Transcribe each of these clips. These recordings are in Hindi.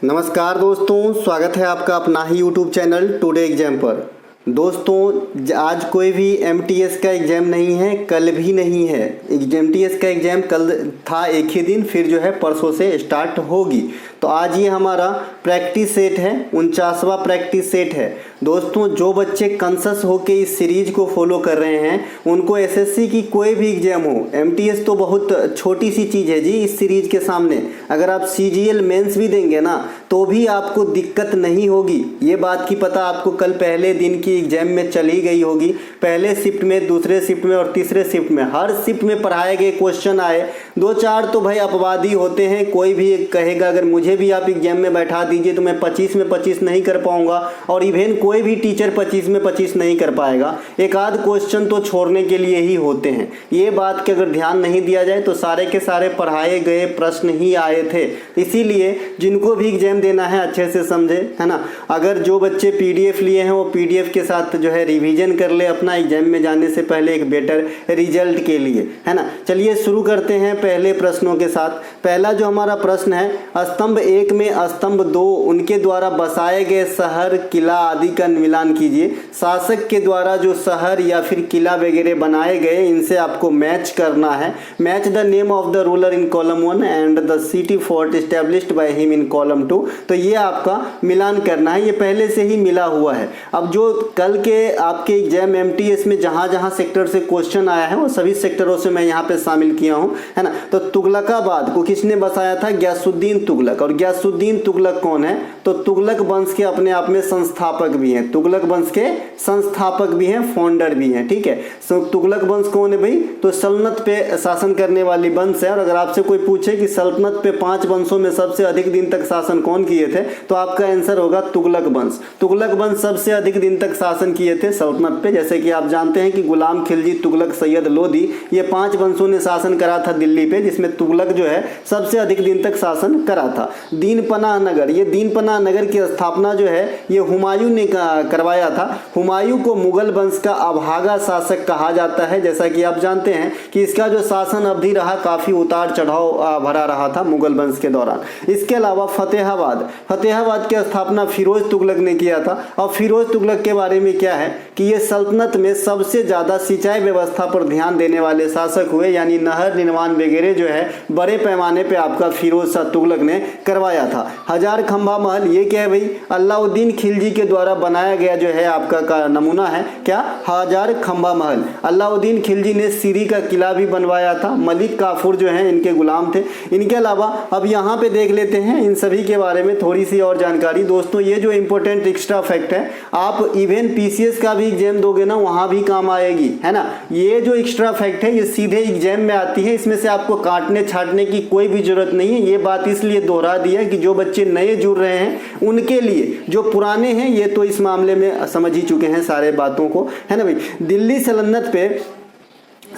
नमस्कार दोस्तों, स्वागत है आपका अपना ही यूट्यूब चैनल टुडे एग्जाम पर। दोस्तों आज कोई भी एमटीएस का एग्ज़ाम नहीं है, कल भी नहीं है। एमटीएस का एग्ज़ाम कल था एक ही दिन, फिर जो है परसों से स्टार्ट होगी। तो आज ये हमारा प्रैक्टिस सेट है, 49वां प्रैक्टिस सेट है। दोस्तों जो बच्चे कॉन्शियस होके इस सीरीज को फॉलो कर रहे हैं उनको एसएससी की कोई भी एग्जाम हो, एमटीएस तो बहुत छोटी सी चीज़ है जी इस सीरीज के सामने। अगर आप सीजीएल मेंस भी देंगे ना तो भी आपको दिक्कत नहीं होगी। ये बात की पता आपको कल पहले दिन की एग्जाम में चली गई होगी। पहले शिफ्ट में, दूसरे शिफ्ट में और तीसरे शिफ्ट में, हर शिफ्ट में पढ़ाए गए क्वेश्चन आए। 2-4 तो भाई अपवादी होते हैं, कोई भी कहेगा अगर मुझे भी आप एग्जाम में बैठा दीजिए तो मैं 25 में 25 नहीं कर पाऊंगा, और इवन कोई भी टीचर 25 में 25 नहीं कर पाएगा। एक आध क्वेश्चन तो छोड़ने के लिए ही होते हैं। ये बात के अगर ध्यान नहीं दिया जाए तो सारे के सारे पढ़ाए गए प्रश्न ही आए थे। इसीलिए जिनको भी एग्जाम देना है अच्छे से समझे, है ना। अगर जो बच्चे पीडीएफ लिए हैं वो पीडीएफ के साथ जो है रिवीजन कर ले अपना एग्जाम में जाने से पहले एक बेटर रिजल्ट के लिए, है ना। चलिए शुरू करते हैं पहले प्रश्नों के साथ। पहला जो हमारा प्रश्न है, स्तंभ 1 में स्तंभ 2 उनके द्वारा बसाए गए शहर, किला आदि का मिलान कीजिए। शासक के द्वारा जो शहर या फिर किला वगैरह बनाए गए इनसे आपको मैच करना है। Match the name of the ruler in column 1 and the city fort established by him in column 2। तो ये आपका मिलान करना है, ये पहले से ही मिला हुआ है। अब जो कल के आपके एग्जाम एमटीएस में जहां जहां सेक्टर से क्वेश्चन आया है वो सभी सेक्टरों से मैं यहाँ पे शामिल किया हूँ, है ना। तो तुगलकाबाद को किसने बसाया था? गयासुद्दीन तुगलक। और गयासुद्दीन तुगलक कौन है? तो तुगलक वंश के अपने आप में संस्थापक भी हैं। तुगलक वंश के संस्थापक भी हैं, फाउंडर भी हैं, ठीक है। तो तुगलक वंश कौन है भाई? तो सल्तनत पे शासन करने वाली वंश है। और अगर आपसे कोई पूछे कि सल्तनत पे 5 वंशों में सबसे अधिक दिन तक शासन कौन किए थे, तो आपका आंसर होगा तुगलक वंश। तुगलक वंश सबसे अधिक दिन तक शासन किए थे सल्तनत पे। जैसे कि आप जानते हैं कि गुलाम खिलजी, तुगलक, सैयद लोदी, ये 5 वंशों ने शासन करा था दिल्ली पे, जिसमें तुगलक जो है सबसे अधिक दिन तक शासन करा था। दीन पनाह नगर, ये दीन पनाह नगर की स्थापना जो है ये हुमायूं ने करवाया था। हुमायूं को मुगल वंश का अभागा शासक कहा जाता है। जैसा कि आप जानते हैं कि इसका जो शासन अवधि रहा काफी उतार चढ़ाव भरा रहा था मुगल वंश के दौरान। इसके अलावा फतेहाबाद, फतेहाबाद की स्थापना फिरोज तुगलक ने किया था। और फिरोज तुगलक के बारे में क्या है कि ये सल्तनत में सबसे ज्यादा सिंचाई व्यवस्था पर ध्यान देने वाले शासक हुए, यानी नहर निर्माण वगैरह जो है बड़े पैमाने पे आपका फिरोज शाह तुगलक ने करवाया था। हजार खंभा महल, ये क्या है भाई? अलाउद्दीन खिलजी के द्वारा बनाया गया जो है आपका नमूना है। क्या? हजार खंभा महल। अलाउद्दीन खिलजी ने सीरी का किला भी बनवाया था। मलिक काफूर जो है इनके गुलाम थे। इनके अलावा अब यहाँ पे देख लेते हैं इन सभी के बारे में थोड़ी सी और जानकारी। दोस्तों ये जो इंपॉर्टेंट एक्स्ट्रा फैक्ट है, आप इवन पीसीएस का भी एग्जाम दोगे ना वहां भी काम आएगी, है ना। ये जो एक्स्ट्रा फैक्ट है ये सीधे एग्जाम में आती है, इसमें से आपको काटने छाटने की कोई भी जरूरत नहीं है। ये बात इसलिए दोहरा दी है कि जो बच्चे नए जुड़ रहे हैं उनके लिए, जो पुराने हैं ये तो इस मामले में समझ ही चुके हैं सारे बातों को, है ना भाई। दिल्ली सल्तनत पे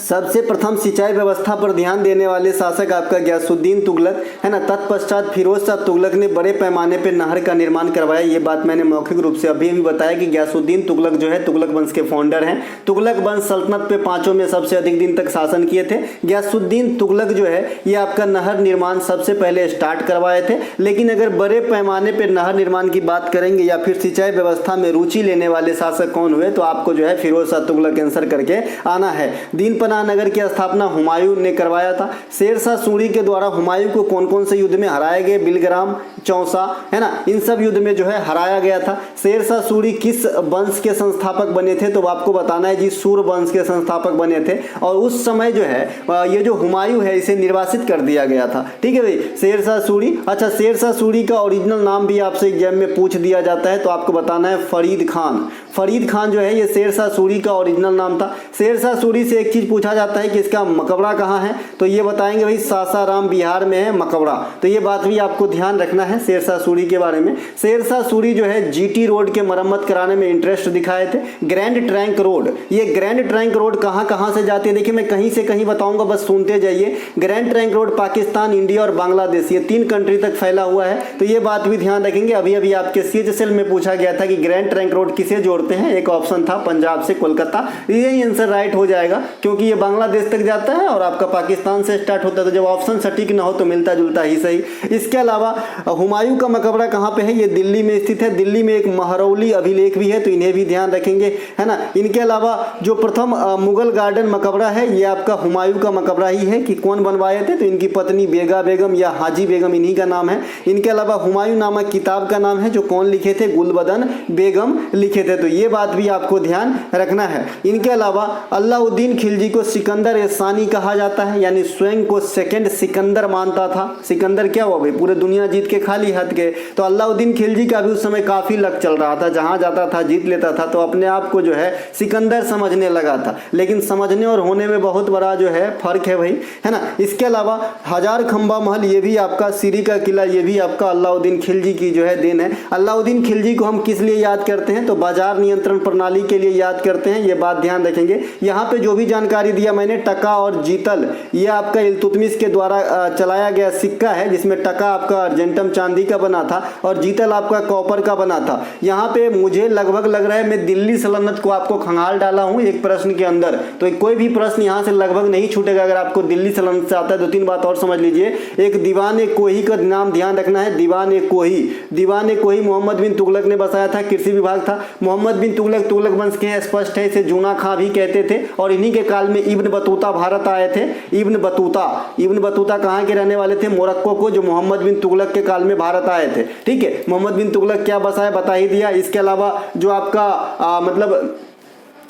सबसे प्रथम सिंचाई व्यवस्था पर ध्यान देने वाले शासक आपका गयासुद्दीन तुगलक, है ना। तत्पश्चात फिरोज शाह तुगलक ने बड़े पैमाने पर नहर का निर्माण करवाया। ये बात मैंने मौखिक रूप से अभी भी बताया कि गयासुद्दीन तुगलक जो है तुगलक वंश के फाउंडर हैं। तुगलक वंश सल्तनत पे 5 में सबसे अधिक दिन तक शासन किए थे। गयासुद्दीन तुगलक जो है ये आपका नहर निर्माण सबसे पहले स्टार्ट करवाए थे। लेकिन अगर बड़े पैमाने पर नहर निर्माण की बात करेंगे या फिर सिंचाई व्यवस्था में रुचि लेने वाले शासक कौन हुए, तो आपको जो है फिरोज शाह तुगलक आंसर करके आना है। दीन पनाह नगर की स्थापना हुमायूं ने करवाया था। शेरशाह सूरी के द्वारा हुमायूं को कौन कौन से युद्ध में हराए गए? बिलग्राम, चौसा, है ना, इन सब युद्ध में जो है हराया गया था। शेरशाह सूरी किस वंश के संस्थापक बने थे? तो आपको बताना है जी, सूर वंश के संस्थापक बने थे। और उस समय जो है ये जो हुमायूं है इसे निर्वासित कर दिया गया था, ठीक है भाई। शेरशाह सूरी, अच्छा शेरशाह सूरी का ओरिजिनल नाम भी आपसे एग्जाम में पूछ दिया जाता है, तो आपको बताना है फरीद खान। फरीद खान जो है ये शेरशाह सूरी का ओरिजिनल नाम था। शेरशाह सूरी से एक चीज पूछा जाता है कि इसका मकबरा कहाँ है, तो ये बताएंगे भाई सासाराम बिहार में है मकबरा। तो ये बात भी आपको ध्यान रखना है शेरशाह सूरी के बारे में। शेरशाह सूरी जो है जीटी रोड के मरम्मत कराने में इंटरेस्ट दिखाए थे। ग्रैंड ट्रंक रोड, ये ग्रैंड ट्रंक रोड कहाँ कहाँ से जाती है? देखिए मैं कहीं से कहीं बताऊंगा, बस सुनते जाइए। Grand trunk road Pakistan, India और बांग्लादेश, ये 3 कंट्री तक फैला हुआ है। तो ये बात भी ध्यान रखेंगे। अभी अभी आपके सीएचएसएल में पूछा गया था कि ग्रैंड ट्रंक रोड किसे जोड़ते हैं? एक ऑप्शन था पंजाब से कोलकाता। यही आंसर राइट हो जाएगा क्योंकि ये बांग्लादेश तक जाता है और आपका पाकिस्तान से स्टार्ट होता है। तो जब ऑप्शन सटीक ना हो तो मिलता जुलता ही सही। इसके अलावा हुमायूं का मकबरा कहाँ पे है? ये दिल्ली में स्थित है। दिल्ली में एक महरौली अभिलेख भी है, तो इन्हें भी ध्यान रखेंगे, है ना। इनके अलावा जो प्रथम मुगल गार्डन मकबरा है ये आपका हुमायूं का मकबरा ही है। कि कौन बनवाए थे? तो इनकी पत्नी बेगा बेगम या हाजी बेगम, इन्हीं का नाम है। इनके अलावा हुमायूं नामक किताब का नाम है, जो कौन लिखे थे? गुलबदन बेगम लिखे थे। तो ये बात भी आपको ध्यान रखना है। इनके अलावा अलाउद्दीन खिलजी को सिकंदर सानी कहा जाता है, यानी स्वयं को सेकंड सिकंदर मानता था। सिकंदर क्या हुआ भाई? पूरे दुनिया जीत के खाली हाथ गए। तो अलाउद्दीन खिलजी का भी उस समय काफी लक चल रहा था, जहां जाता था जीत लेता था, तो अपने आप को जो है सिकंदर समझने लगा था। लेकिन समझने और होने में बहुत बड़ा जो है फर्क है भाई, है ना। इसके अलावा हजार खंबा महल, ये भी आपका सीरी का किला, ये भी आपका अलाउद्दीन खिलजी की जो है देन है। अलाउद्दीन खिलजी को हम किस लिए याद करते हैं? तो बाजार नियंत्रण प्रणाली के लिए याद करते हैं, ये बात ध्यान रखेंगे। यहाँ पे जो भी जानकारी दिया मैंने, टका और जीतल, ये आपका इल्तुतमिश के द्वारा चलाया गया सिक्का है, जिसमें टका आपका अर्जेंटम चांदी का बना था और जीतल आपका कॉपर का बना था। यहाँ पे मुझे लगभग लग रहा है मैं दिल्ली सल्तनत को आपको खंगाल डाला हूँ एक प्रश्न के अंदर, तो कोई भी प्रश्न यहाँ से लगभग नहीं छूटेगा अगर आपको दिल्ली सल्तनत से आता है। 2-3 बात और समझ लीजिए। एक दीवान कोही का नाम ध्यान रखना है, दीवान कोही। दीवान कोही मोहम्मद बिन तुगलक ने बसाया था, कृषि विभाग था। मोहम्मद बिन तुगलक तुगलक वंश के हैं, स्पष्ट है, इसे जूना खां भी कहते थे। और इन्हीं के काल में इब्न बतूता भारत आए थे। इब्न बतूता कहाँ के रहने वाले थे? मोरक्को को, जो मोहम्मद बिन तुगलक के काल में भारत आए थे। ठीक है, मोहम्मद बिन तुगलक क्या बसाया बता ही दिया। इसके अलावा जो आपका मतलब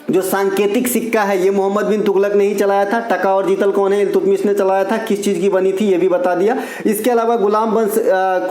जो सांकेतिक सिक्का है ये मोहम्मद बिन तुगलक ने ही चलाया था। टका और जीतल कौन है? इल्तुतमिश ने चलाया था। किस चीज़ की बनी थी ये भी बता दिया। इसके अलावा गुलाम वंश,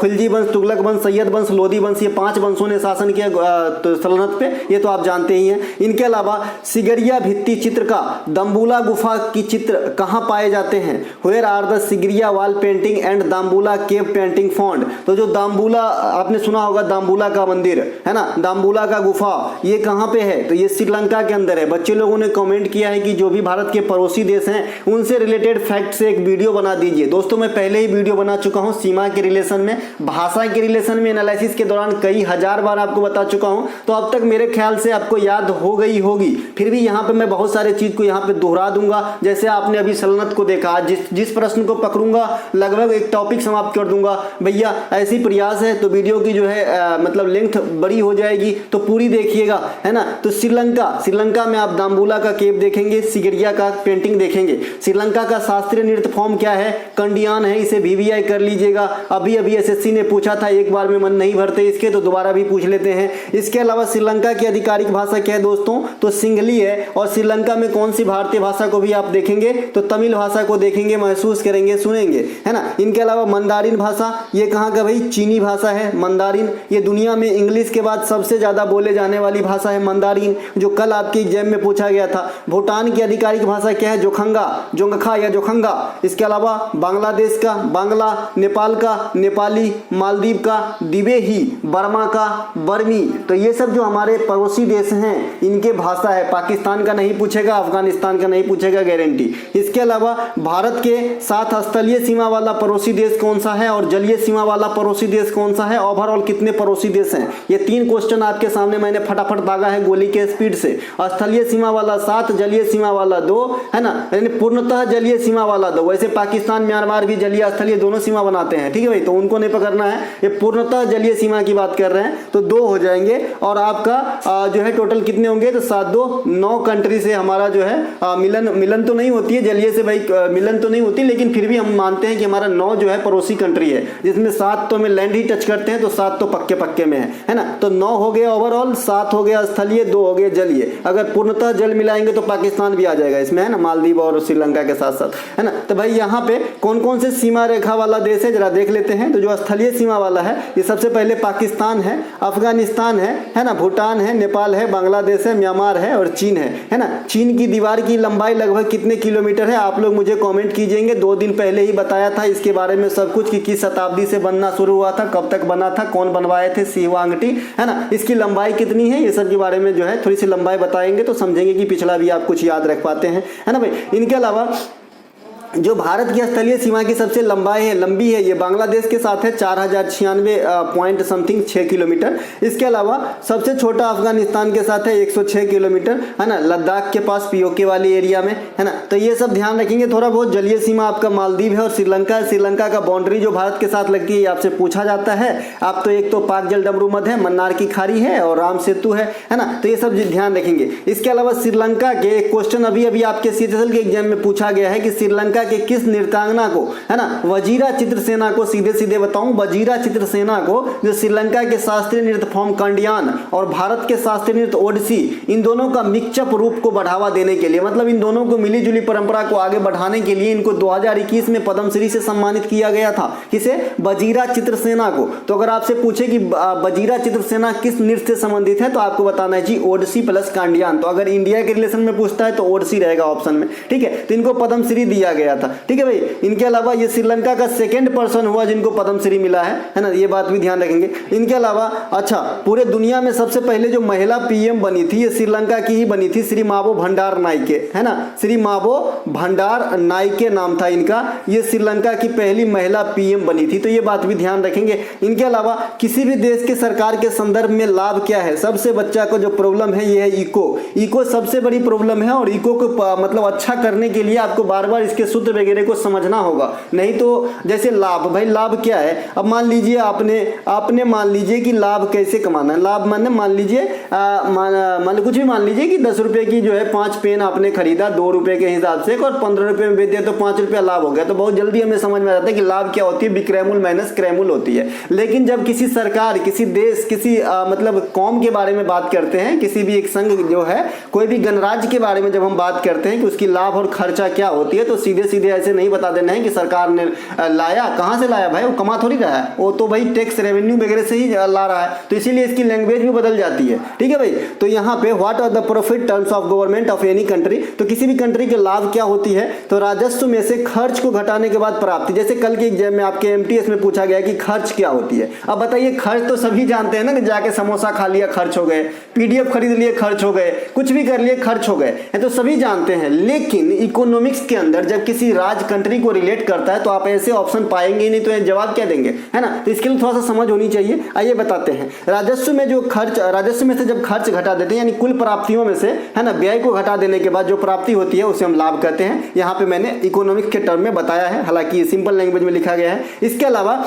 खिलजी वंश, तुगलक वंश, सैयद वंश, लोधी वंश, ये 5 वंशों ने शासन किया सल्तनत पे, ये तो आप जानते ही हैं। इनके अलावा सिगरिया भित्ति चित्र का दम्बुला गुफा की चित्र कहाँ पाए जाते हैं? Where are the Sigiriya wall painting and Dambulla cave painting found? तो जो दाम्बुला आपने सुना होगा, दाम्बुला का मंदिर है ना, दाम्बुला का गुफा, ये कहाँ पे है? तो ये श्रीलंका के है। बच्चे लोगों ने कमेंट किया है कि जो भी भारत के पड़ोसी देश हैं उनसे रिलेटेड फैक्ट से एक वीडियो बना दीजिए। दोस्तों मैं पहले ही वीडियो बना चुका हूं सीमा के रिलेशन में, भाषा के रिलेशन में एनालिसिस के दौरान कई हजार बार आपको बता चुका हूं, तो अब तक मेरे ख्याल से आपको याद हो गई होगी। फिर भी यहाँ पे मैं बहुत सारे चीज को यहाँ पे दोहरा दूंगा। जैसे आपने अभी सल्तनत को देखा, जिस प्रश्न को पकड़ूंगा लगभग एक टॉपिक समाप्त कर दूंगा। भैया ऐसी प्रयास है तो वीडियो की जो है मतलब लेंथ बड़ी हो जाएगी, तो पूरी देखिएगा, है ना। तो श्रीलंका में आप दाम्बुला का केव देखेंगे, सिगरिया का पेंटिंग देखेंगे। श्रीलंका का शास्त्रीय नृत्य फॉर्म क्या है? कंडियान है, इसे वीवीआई कर लीजिएगा। अभी एसएससी ने पूछा था, एक बार में मन नहीं भरते इसके, तो दोबारा भी पूछ लेते हैं। इसके अलावा श्रीलंका की आधिकारिक भाषा क्या है दोस्तों? तो सिंगली है। और श्रीलंका में कौन सी भारतीय भाषा को भी आप देखेंगे तो तमिल भाषा को देखेंगे, महसूस करेंगे, सुनेंगे, है ना। इनके अलावा मंदारिन भाषा, ये कहाँ का भाई? चीनी भाषा है मंदारिन। ये दुनिया में इंग्लिश के बाद सबसे ज्यादा बोले जाने वाली भाषा है मंदारिन, जो कल आपके एग्जाम में पूछा गया था। भूटान की आधिकारिक भाषा क्या है? जोखंगा, जोंगखा या जोखंगा। इसके अलावा बांग्लादेश का बांग्ला, नेपाल का नेपाली, मालदीव का दिवेही, बर्मा का बर्मी। तो ये सब जो हमारे पड़ोसी देश हैं इनके भाषा है। पाकिस्तान का नहीं पूछेगा, अफगानिस्तान का नहीं पूछेगा, गारंटी। इसके अलावा भारत के साथ स्थलीय सीमा वाला पड़ोसी देश कौन सा है और जलीय सीमा वाला पड़ोसी देश कौन सा है? ओवरऑल कितने पड़ोसी देश हैं? ये 3 क्वेश्चन आपके सामने मैंने फटाफट दागा है गोली के स्पीड से। स्थलीय सीमा वाला 7, जलीय सीमा वाला 2, है ना, यानी पूर्णतः जलीय सीमा वाला 2। वैसे पाकिस्तान म्यांमार भी जलीय स्थलीय दोनों सीमा बनाते हैं, ठीक है भाई, तो उनको नहीं पकड़ना है। ये पूर्णतः जलीय सीमा की बात कर रहे हैं, तो 2 हो जाएंगे। और आपका जो है टोटल कितने होंगे? तो 7 2 9 कंट्री से हमारा जो है मिलन तो नहीं होती है जलीय से भाई, मिलन तो नहीं होती, लेकिन फिर भी हम मानते हैं कि हमारा 9 जो है पड़ोसी कंट्री है, जिसमें 7 तो हमें लैंड ही टच करते हैं, तो 7 तो पक्के में है ना। तो 9 हो गया ओवरऑल, 7 हो गया स्थलीय, 2 हो गए जलीय। अगर पूर्णतः जल मिलाएंगे तो पाकिस्तान भी आ जाएगा इसमें, है ना, मालदीव और श्रीलंका के साथ साथ, है ना। तो भाई यहाँ पे कौन कौन से सीमा रेखा वाला देश है जरा देख लेते हैं। तो जो स्थलीय सीमा वाला है ये सबसे पहले पाकिस्तान है, अफगानिस्तान है ना, भूटान है, नेपाल है, बांग्लादेश है, म्यांमार है और चीन है ना। चीन की दीवार की लंबाई लगभग कितने किलोमीटर है? आप लोग मुझे कमेंट कीजिएंगे। 2 दिन पहले ही बताया था इसके बारे में सब कुछ कि किस शताब्दी से बनना शुरू हुआ था, कब तक बना था, कौन बनवाए थे, सीवांगटी, है ना। इसकी लंबाई कितनी है, ये सब के बारे में जो है थोड़ी सी लंबाई बताएंगे तो समझेंगे कि पिछला भी आप कुछ याद रख पाते हैं, है ना भाई। इनके अलावा जो भारत की स्थलीय सीमा की सबसे लंबी है ये बांग्लादेश के साथ है 4096 पॉइंट समथिंग 6 किलोमीटर। इसके अलावा सबसे छोटा अफगानिस्तान के साथ है 106 किलोमीटर, है ना, लद्दाख के पास पीओके वाली एरिया में, है ना। तो ये सब ध्यान रखेंगे। थोड़ा बहुत जलीय सीमा आपका मालदीव है और श्रीलंका का बाउंड्री जो भारत के साथ लगती है आपसे पूछा जाता है। आप तो एक तो पाक जल डमरूमद है, मन्नार की खाड़ी है और राम सेतु है ना। तो ये सब ध्यान रखेंगे। इसके अलावा श्रीलंका के एक क्वेश्चन अभी आपके CHSL के एग्जाम में पूछा गया है कि श्रीलंका के किस नृत्यांगना को, है ना, वजीरा चित्रसेना को, सीधे बताऊं, वजीरा चित्रसेना को, जो श्रीलंका के शास्त्रीय नृत्य फॉर्म कंडियान और भारत के शास्त्रीय नृत्य ओडिसी, इन दोनों का मिक्सअप रूप को बढ़ावा देने के लिए, मतलब इन दोनों को मिली जुली परंपरा को आगे बढ़ाने के लिए इनको 2021 में पद्मश्री से सम्मानित किया गया था। किसे? वजीरा चित्रसेना को। तो अगर आपसे पूछे कि वजीरा चित्रसेना किस नृत्य से संबंधित है तो आपको बताना है जी ओडिसी प्लस कांडियान। तो अगर इंडिया के रिलेशन में पूछता है तो ओडिसी रहेगा ऑप्शन में, ठीक है। तो इनको पद्मश्री दिया गया था, ठीक है भाई। इनके अलावा ये श्रीलंका का सेकंड पर्सन हुआ जिनको पद्मश्री मिला है ना, ये बात भी ध्यान रखेंगे। इनके अलावा अच्छा, पूरे दुनिया में सबसे पहले जो महिला PM बनी थी ये श्रीलंका की ही बनी थी, श्री मावो भंडार नाइके, है ना, श्री मावो भंडार नाइके नाम था इनका। ये श्रीलंका की पहली महिला PM बनी थी, तो ये बात भी ध्यान रखेंगे। इनके अलावा किसी भी देश के सरकार के संदर्भ में लाभ क्या है? सबसे बच्चा को जो प्रॉब्लम है ये है इको सबसे बड़ी प्रॉब्लम है और इको को मतलब अच्छा करने के लिए आपको बार बार इसके सूत्र वगैरह को समझना होगा, नहीं तो जैसे लाभ, भाई लाभ क्या है? अब मान लीजिए आपने मान लीजिए कि लाभ कैसे कमाना है। लाभ मान लीजिए कुछ भी मान लीजिए कि 10 रुपए की जो है 5 पेन आपने खरीदा 2 रुपए के हिसाब से और 15 रुपए में बेच दिया तो 5 रुपया लाभ हो गया। तो बहुत जल्दी हमें समझ में आ जाता है कि लाभ क्या होती है, बिक्रैमुल माइनस क्रैमुल होती है। लेकिन जब किसी सरकार, किसी देश, किसी मतलब कौम के बारे में बात करते हैं, किसी भी एक संघ जो है, कोई भी गणराज्य के बारे में जब हम बात करते हैं कि उसकी लाभ और खर्चा क्या होती है, तो सीधे ऐसे नहीं बता देना है कि सरकार ने लाया। कहां से लाया भाई? वो कमा थोड़ी रहा है, वो तो भाई टैक्स रेवेन्यू वगैरह से ही ला रहा है। तो इसीलिए इसकी लैंग्वेज भी बदल जाती है, ठीक है भाई। तो यहाँ पे what are the profit terms of government of any country, तो किसी भी कंट्री के लाभ क्या होती है? तो राजस्व में से खर्च को घटाने के बाद प्राप्ति। जैसे कल के एग्जाम में आपके MTS में पूछा गया कि खर्च क्या होती है। अब बताइए, खर्च तो सभी जानते हैं ना कि जाके समोसा खा लिया खर्च हो गए, PDF खरीद लिए खर्च हो गए, कुछ भी कर लिए खर्च हो गए, तो सभी जानते हैं। लेकिन इकोनॉमिक्स के अंदर जब किसी राज्य कंट्री को रिलेट करता है तो आप ऐसे ऑप्शन पाएंगे ही नहीं, तो जवाब क्या देंगे, है ना। तो इसके लिए थोड़ा सा समझ होनी चाहिए। आइए बताते हैं। राजस्व में से जब खर्च घटा देते हैं, यानी कुल प्राप्तियों में से, है ना, व्यय को घटा देने के बाद जो प्राप्ति होती है उसे हम लाभ कहते हैं। यहाँ पे मैंने इकोनॉमिक्स के टर्म में बताया है, हालांकि सिंपल लैंग्वेज में लिखा गया है। इसके अलावा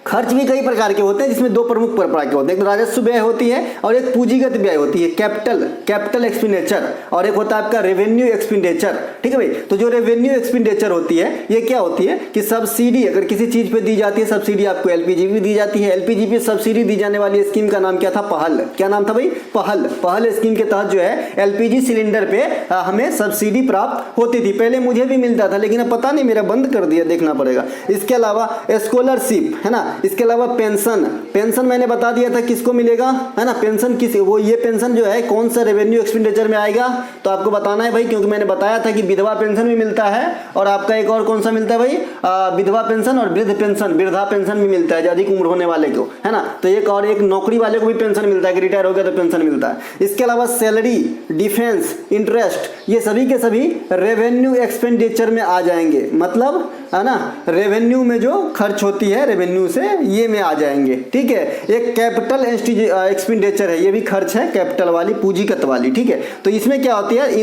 खर्च भी कई प्रकार के होते हैं, जिसमें 2 प्रमुख प्रकार के होते हैं। एक राजस्व व्यय होती है और एक पूंजीगत व्यय होती है, कैपिटल एक्सपेंडिचर, और एक होता है आपका रेवेन्यू एक्सपेंडिचर, ठीक है भाई। तो जो रेवेन्यू एक्सपेंडिचर होती है ये क्या होती है कि सब्सिडी अगर किसी चीज पे दी जाती है, सब्सिडी आपको LPG भी दी जाती है। LPG पे सब्सिडी दी जाने वाली स्कीम का नाम क्या था? पहल। क्या नाम था भाई? पहल स्कीम के तहत जो है LPG सिलेंडर पे हमें सब्सिडी प्राप्त होती थी। पहले मुझे भी मिलता था, लेकिन अब पता नहीं मेरा बंद कर दिया, देखना पड़ेगा। इसके अलावा स्कॉलरशिप, है ना। इसके अलावा पेंशन मैंने बता दिया था किसको मिलेगा, है ना। पेंशन किस, वो ये पेंशन जो है कौन सा रेवेन्यू एक्सपेंडिचर में आएगा, तो आपको बताना है भाई, क्योंकि मैंने बताया था कि विधवा पेंशन भी मिलता है और आपका एक और कौन सा मिलता है भाई, विधवा पेंशन और वृद्धा पेंशन भी मिलता है, जो अधिक उम्र होने वाले को, है ना। तो एक नौकरी वाले को भी पेंशन मिलता है कि रिटायर हो गया तो पेंशन मिलता है। इसके अलावा सैलरी, डिफेंस, इंटरेस्ट, ये सभी के सभी रेवेन्यू एक्सपेंडिचर में आ जाएंगे। मतलब, है ना, रेवेन्यू में जो खर्च होती है रेवेन्यू से, ये में आ जाएंगे, ठीक है। एक कैपिटल एक्सपेंडिचर है, ये भी खर्च है, कैपिटल वाली, पूंजीगत वाली, ठीक है। तो इसमें क्या होती है?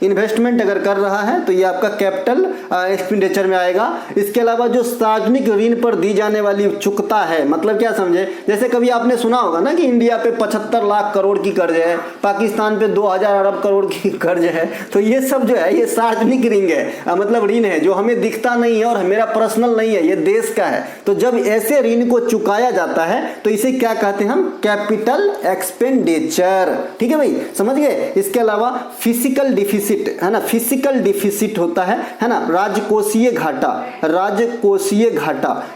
इन्वेस्टमेंट अगर कर रहा है तो ये आपका कैपिटल एक्सपेंडिचर में आएगा। इसके अलावा जो सार्वजनिक ऋण पर दी जाने वाली चुकता है, मतलब क्या समझे? जैसे कभी आपने सुना होगा ना कि इंडिया पे 75 लाख करोड़ की कर्ज है, पाकिस्तान पे 2000 अरब करोड़ की कर्ज है। तो ये सब जो है ये सार्वजनिक ऋण है, मतलब ऋण है जो हमें दिखता नहीं है और मेरा पर्सनल नहीं है, ये देश का है। तो जब ऐसे ऋण को चुकाया जाता है तो इसे क्या कहते हैं हम? कैपिटल एक्सपेंडिचर, ठीक है भाई, समझ गए। इसके अलावा फिजिकल डिफिसिट, है ना, फिजिकल डिफिसिट होता है ना। राजकोषीय घाटा,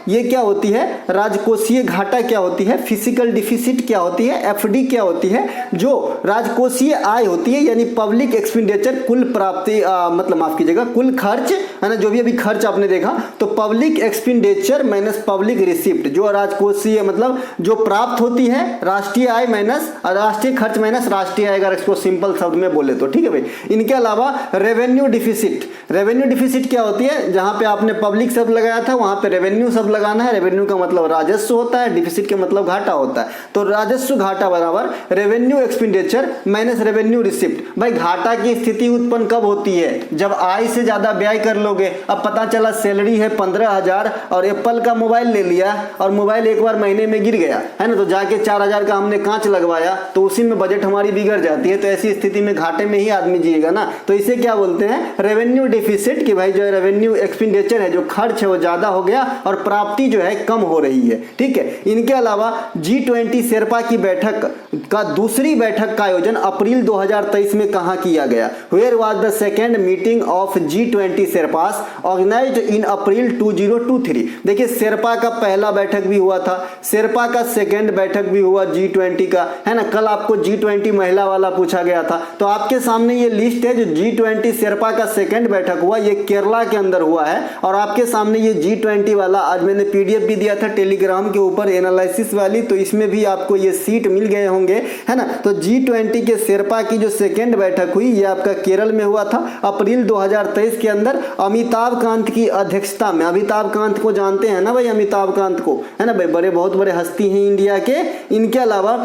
ये क्या होती है? राजकोषीय घाटा क्या होती है? फिजिकल डिफिसिट क्या होती है? FD क्या होती है? जो राजकोषीय आय होती है, यानी पब्लिक एक्सपेंडिचर, कुल प्राप्ति, मतलब माफ कीजिएगा, कुल खर्च, है ना, जो भी अभी खर्च खर्च आपने देखा तो public expenditure minus public receipt, जो राजकोषीय मतलब जो प्राप्त होती है, राष्ट्रीय आय माइनस राष्ट्रीय खर्च माइनस राष्ट्रीय आय, अगर इसको सिंपल शब्द में बोले तो, ठीक है भाई। इनके अलावा रेवेन्यू डिफिसिट, रेवेन्यू डिफिसिट क्या होती है, जहां पे आपने पब्लिक शब्द लगाया था वहां पे रेवेन्यू शब्द लगाना है। रेवेन्यू का मतलब राजस्व होता है, डिफिसिट का मतलब घाटा होता है। तो राजस्व घाटा बराबर revenue expenditure minus revenue receipt. भाई घाटा की स्थिति उत्पन्न कब होती है, जब आय से ज्यादा व्यय कर लोगे। अब पता चला सैलरी है 15,000 और एप्पल का मोबाइल ले लिया और मोबाइल एक बार महीने में गिर गया है ना, तो जाके 4,000 का हमने कांच लगवाया, तो उसी में बजट हमारी बिगड़ जाती है। तो ऐसी स्थिति में घाटे में ही आदमी जिएगा ना। तो इसे क्या बोलते हैं, रेवेन्यू डिफिसिट, कि भाई जो रेवेन्यू एक्सपेंडिचर है, जो खर्च है वो ज्यादा हो गया और प्राप्ति जो है कम हो रही है, ठीक है। इनके अलावा G20 शेरपा की बैठक का दूसरी बैठक का आयोजन अप्रैल 2023 में कहां किया गया। Where was the second meeting of G20 sherpas organised in April 2023। देखिए शेरपा का पहला बैठक भी हुआ था, शेरपा का सेकेंड बैठक भी हुआ G20 का, है ना। कल आपको G20 महिला वाला पूछा गया था, तो आपके सामने ये लिस्ट है जो G20 शेरपा का सेकेंड बैठक हुआ, ये केरला के अंदर हुआ है। और आपके सामने ये G20 वाला आज मैंने PDF भी दिया था टेलीग्राम के ऊपर एनालिसिस वाली, तो इसमें भी आपको ये सीट मिल गए होंगे, है ना। तो G20 के शेरपा की जो सेकेंड बैठक हुई ये आपका केरल में हुआ था अप्रैल 2023 के अंदर, अमिताभ कांत की अध्यक्षता में। अमिताभ कांत को जानते हैं ना भाई, अमिताभ कांत को, है ना भाई, बड़े बहुत बड़े हस्ती हैं इंडिया के। इनके अलावा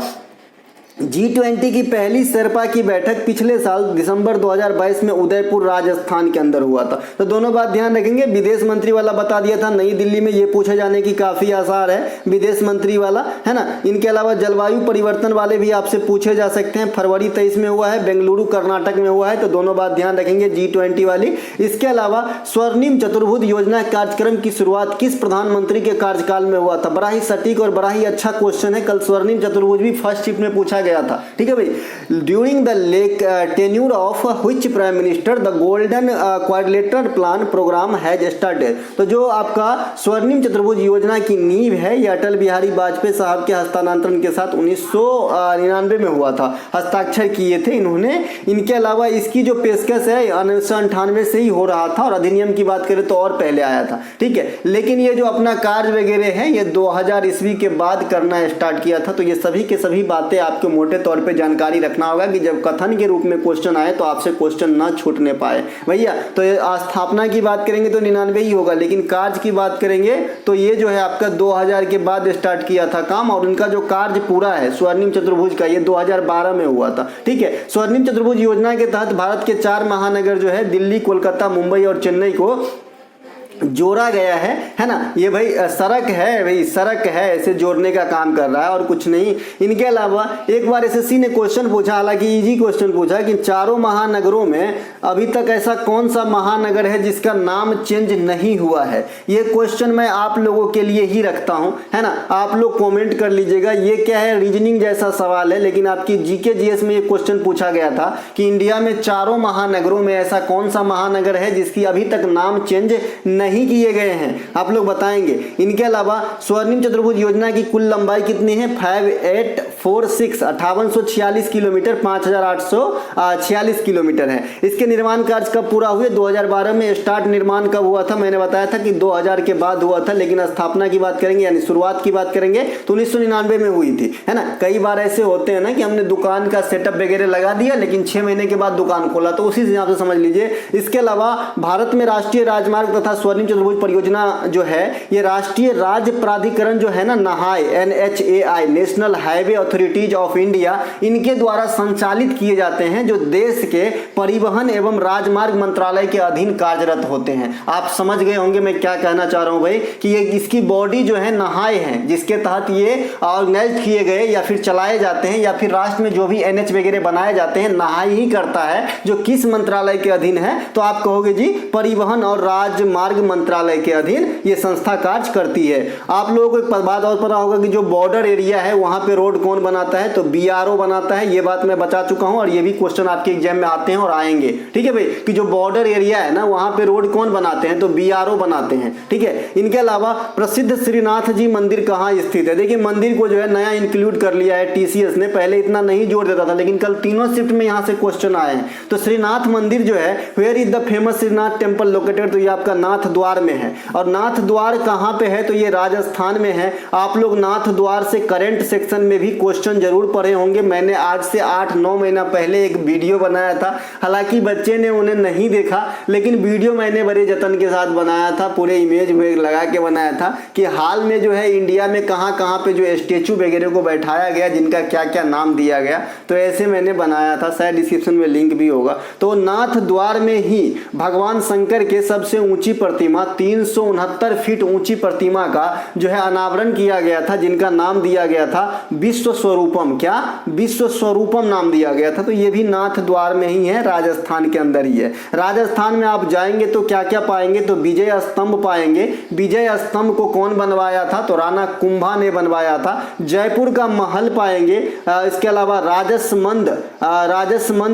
G20 की पहली शेरपा की बैठक पिछले साल दिसंबर 2022 में उदयपुर राजस्थान के अंदर हुआ था। तो दोनों बात ध्यान रखेंगे। विदेश मंत्री वाला बता दिया था, नई दिल्ली में ये पूछे जाने की काफी आसार है, विदेश मंत्री वाला, है ना। इनके अलावा जलवायु परिवर्तन वाले भी आपसे पूछे जा सकते हैं, फरवरी 23 में हुआ है, बेंगलुरु कर्नाटक में हुआ है। तो दोनों बात ध्यान रखेंगे G20 वाली। इसके अलावा स्वर्णिम चतुर्भुज योजना कार्यक्रम की शुरुआत किस प्रधानमंत्री के कार्यकाल में हुआ था। बड़ा ही सटीक और बड़ा ही अच्छा क्वेश्चन है, कल स्वर्णिम चतुर्भुज भी फर्स्ट शिफ्ट में पूछा गया था, ठीक है भाई। During the tenure of which prime minister the golden quadrilateral plan program has started. तो जो आपका स्वर्णिम चतुर्भुज योजना की नींव है ये अटल बिहारी वाजपेयी साहब के हस्तांतरण के साथ 1999 में हुआ था, हस्ताक्षर किए थे इन्होंने। इनके अलावा इसकी जो पेशकश है 1998 से ही हो रहा था, और अधिनियम की बात करें तो और पहले आया था, ठीक है। लेकिन ये जो अपना कार्य वगैरह है ये 2000 ईस्वी के बाद करना स्टार्ट किया था। तो ये सभी के सभी बातें आपके मोटे तौर पे जानकारी रखना होगा कि जब कथन के रूप में क्वेश्चन आए तो आपसे क्वेश्चन ना छूटने पाए भैया। तो स्थापना की बात करेंगे तो 99 ही होगा, लेकिन कार्य की बात करेंगे तो ये जो है आपका 2000 के बाद स्टार्ट किया था काम, और उनका जो कार्य पूरा है स्वर्णिम चतुर्भुज का ये 2012 में हुआ था, ठीक है। स्वर्णिम चतुर्भुज योजना के तहत भारत के 4 महानगर जो है दिल्ली, कोलकाता, मुंबई और चेन्नई को जोड़ा गया है ना। ये भाई सड़क है, भाई सड़क है, ऐसे जोड़ने का काम कर रहा है और कुछ नहीं। इनके अलावा एक बार एसएससी ने क्वेश्चन पूछा, हालांकि इजी क्वेश्चन पूछा, कि चारों महानगरों में अभी तक ऐसा कौन सा महानगर है जिसका नाम चेंज नहीं हुआ है। ये क्वेश्चन मैं आप लोगों के लिए ही रखता हूं, है ना। आप लोग कॉमेंट कर लीजिएगा। ये क्या है, रीजनिंग जैसा सवाल है, लेकिन आपकी जीके जीएस में ये क्वेश्चन पूछा गया था कि इंडिया में चारों महानगरों में ऐसा कौन सा महानगर है जिसकी अभी तक नाम चेंज नहीं किए गए हैं, आप लोग बताएंगे। इनके अलावा स्वर्णिम चतुर्भुज योजना की कुल लंबाई कितनी है, 5846 5846 किलोमीटर, 5846 किलोमीटर है। इसके निर्माण कार्य कब पूरा हुए, 2012 में स्टार्ट निर्माण कब हुआ था, मैंने बताया था कि 2000 के बाद हुआ था, लेकिन स्थापना की बात करेंगे यानी शुरुआत की बात करेंगे तो 1999 में हुई थी, है ना। कई बार ऐसे होते हैं ना कि हमने दुकान का सेटअप वगैरह लगा दिया लेकिन 6 महीने के बाद दुकान खोला, तो उसी हिसाब से समझ लीजिए। इसके अलावा भारत में राष्ट्रीय राजमार्ग तथा स्वर्णिम चतुर्भुज परियोजना जो है ये राष्ट्रीय राज्य प्राधिकरण जो है ना, नहाई NHAI national highway authorities of India, इनके द्वारा संचालित किए जाते हैं, जो देश के परिवहन एवं राजमार्ग मंत्रालय के अधीन कार्यरत होते हैं। आप समझ गए होंगे मैं क्या कहना चाह रहा हूं भाई, कि ये इसकी बॉडी जो है नहाई है, जिसके तहत ये ऑर्गेनाइज किए गए या फिर चलाए जाते हैं, या फिर राष्ट्र में जो भी NH वगैरह बनाए जाते हैं नहाई ही करता है, जो किस मंत्रालय के अधीन है, तो आप कहोगे जी परिवहन और राजमार्ग मंत्रालय के अधीन ये संस्था कार्य करती है। आप लोगों को एक बात और पता होगा कि जो बॉर्डर एरिया है वहां पे रोड कौन कौन बनाता है? तो BRO बनाता है। ये बात मैं बता चुका हूं और ये भी क्वेश्चन आपके एग्जाम में आते हैं और आएंगे, ठीक है भाई, कि जो बॉर्डर एरिया है ना वहां पे रोड कौन बनाते हैं? तो BRO बनाते हैं, ठीक है। इनके अलावा प्रसिद्ध श्रीनाथ जी मंदिर कहाँ स्थित है? देखिए मंदिर को जो है नया इंक्लूड कर लिया है TCS ने, पहले इतना नहीं जोड़ देता था लेकिन कल तीनों शिफ्ट में यहाँ से क्वेश्चन आए हैं। तो श्रीनाथ मंदिर जो है, where is the famous Shrinath temple located? तो ये आपका नाथ द्वार में है। और नाथ द्वार कहाँ पे है? तो ये राजस्थान में है। आप लोग नाथ द्वार से करंट सेक्शन में भी क्वेश्चन जरूर पढ़े होंगे। मैंने आज से 8-9 महीना पहले एक वीडियो बनाया था, हालांकि बच्चे ने उन्हें नहीं देखा, लेकिन वीडियो मैंने बड़े जतन के साथ बनाया था, पूरे इमेज में लगा के बनाया था कि हाल में जो है इंडिया में कहाँ कहाँ पे जो स्टेचू वगैरह को बैठाया गया, जिनका क्या क्या नाम दिया गया, तो ऐसे मैंने बनाया था, शायद डिस्क्रिप्शन में लिंक भी होगा। तो नाथ द्वार में ही भगवान शंकर के सबसे ऊंची प्रतिमा 369 फीट ऊंची प्रतिमा का जो है अनावरण किया गया था, जिनका नाम दिया गया था विश्व स्वरूपम। क्या? विश्व स्वरूपम नाम दिया गया था। तो ये भी नाथ द्वार में ही है, राजस्थान के अंदर ही है। राजस्थान में आप जाएंगे तो क्या क्या पाएंगे? तो विजय स्तंभ पाएंगे। विजय स्तंभ को कौन बनवाया था? तो राणा कुंभा ने बनवाया था। जयपुर का महल पाएंगे। इसके अलावा राजसमंद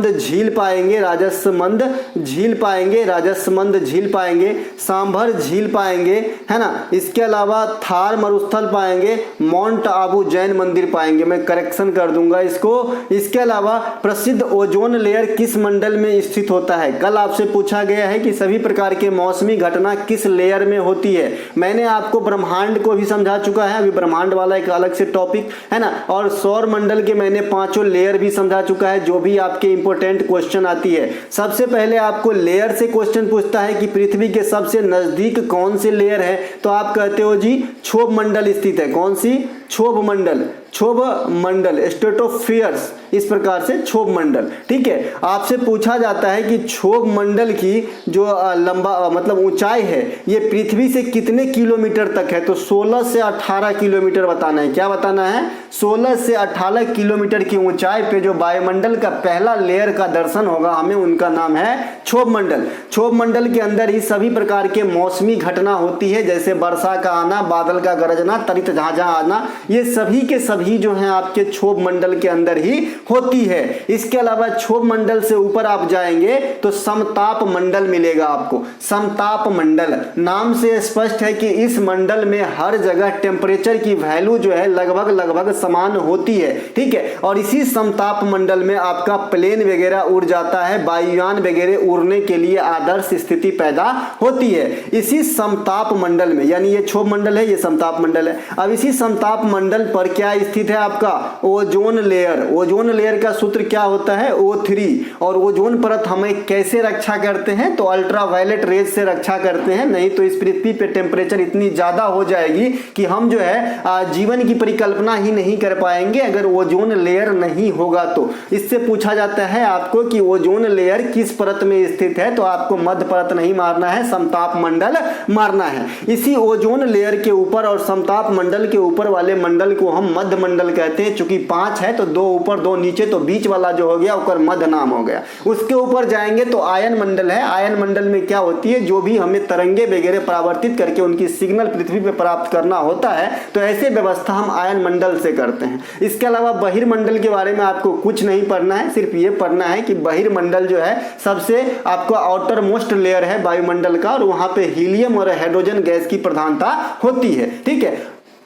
झील पाएंगे, राजसमंद झील पाएंगे, राजसमंद झील पाएंगे, सांभर झील पाएंगे, है ना। इसके अलावा थार मरुस्थल पाएंगे, माउंट आबू जैन मंदिर पाएंगे, मैं करेक्शन कर दूंगा इसको। इसके अलावा प्रसिद्ध ओजोन लेयर किस मंडल में स्थित होता है? कल आपसे पूछा गया है कि सभी प्रकार के मौसमी घटना किस लेयर में होती है। मैंने आपको ब्रह्मांड को भी समझा चुका है, अभी ब्रह्मांड वाला एक अलग से टॉपिक है ना, और सौर मंडल के मैंने 5 लेयर भी समझा चुका है, जो भी आपके इंपॉर्टेंट क्वेश्चन आती है। सबसे पहले आपको लेयर से क्वेश्चन पूछता है कि पृथ्वी के सबसे नजदीक कौन सी लेयर है? तो आप कहते हो जी क्षोभ मंडल स्थित है। कौन सी? क्षोभ मंडल, क्षोभ मंडल, स्ट्रेटोस्फियर्स, इस प्रकार से क्षोभ मंडल, ठीक है। आपसे पूछा जाता है कि क्षोभ मंडल की जो लंबा मतलब ऊंचाई है, ये पृथ्वी से कितने किलोमीटर तक है? तो 16 से 18 किलोमीटर बताना है। क्या बताना है? 16 से 18 किलोमीटर की ऊंचाई पे जो वायुमंडल का पहला लेयर का दर्शन होगा हमें, उनका नाम है क्षोभ मंडल। क्षोभ मंडल के अंदर ही सभी प्रकार के मौसमी घटना होती है, जैसे वर्षा का आना, बादल का गरजना, तरित झाझा आना, ये सभी के सभी जो हैं आपके क्षोभ मंडल के अंदर ही होती है। इसके अलावा क्षोभ मंडल से ऊपर आप जाएंगे तो समताप मंडल मिलेगा आपको। समताप मंडल नाम से स्पष्ट है कि इस मंडल में हर जगह टेम्परेचर की वैल्यू जो है लगभग समान होती है, ठीक है। और इसी समताप मंडल में आपका प्लेन वगैरह उड़ जाता है, वायुयान वगैरह उड़ने के लिए आदर्श स्थिति पैदा होती है इसी समताप मंडल में। यानी ये क्षोभ मंडल है, ये समताप मंडल है। अब इसी समताप मंडल पर क्या स्थित है आपका? Ozone layer. ओजोन लेयर का सूत्र क्या होता है? O3। और ओजोन परत हमें कैसे रक्षा करते हैं? तो अल्ट्रावायलेट रेज से रक्षा करते हैं, नहीं तो इस पृथ्वी पे टेम्परेचर इतनी ज्यादा हो जाएगी कि हम जो है जीवन की परिकल्पना ही नहीं कर पाएंगे अगर ओजोन लेयर नहीं होगा तो। इससे पूछा जाता है आपको कि ओजोन लेयर किस परत में स्थित है, तो आपको मध्य परत नहीं मारना है, समताप मंडल मारना है। इसी ओजोन लेयर के ऊपर और समताप मंडल के ऊपर वाले मंडल को हम मध्य मंडल कहते हैं। चूंकि 5 है तो 2 ऊपर 2 नीचे, तो बीच वाला जो हो गया उसका मध्य नाम हो गया। उसके ऊपर जाएंगे तो आयन मंडल है। आयन मंडल में क्या होती है? जो भी हमें तरंगे वगैरह परावर्तित करके उनकी सिग्नल पृथ्वी पे प्राप्त करना होता है, तो ऐसे व्यवस्था हम आयन मंडल से करते हैं। इसके अलावा बहिर्मंडल के बारे में आपको कुछ नहीं पढ़ना है, सिर्फ ये पढ़ना है कि बहिर्मंडल जो है सबसे आपको आउटर मोस्ट लेयर है वायुमंडल का, और वहां पे हीलियम और हाइड्रोजन गैस की प्रधानता होती है, ठीक है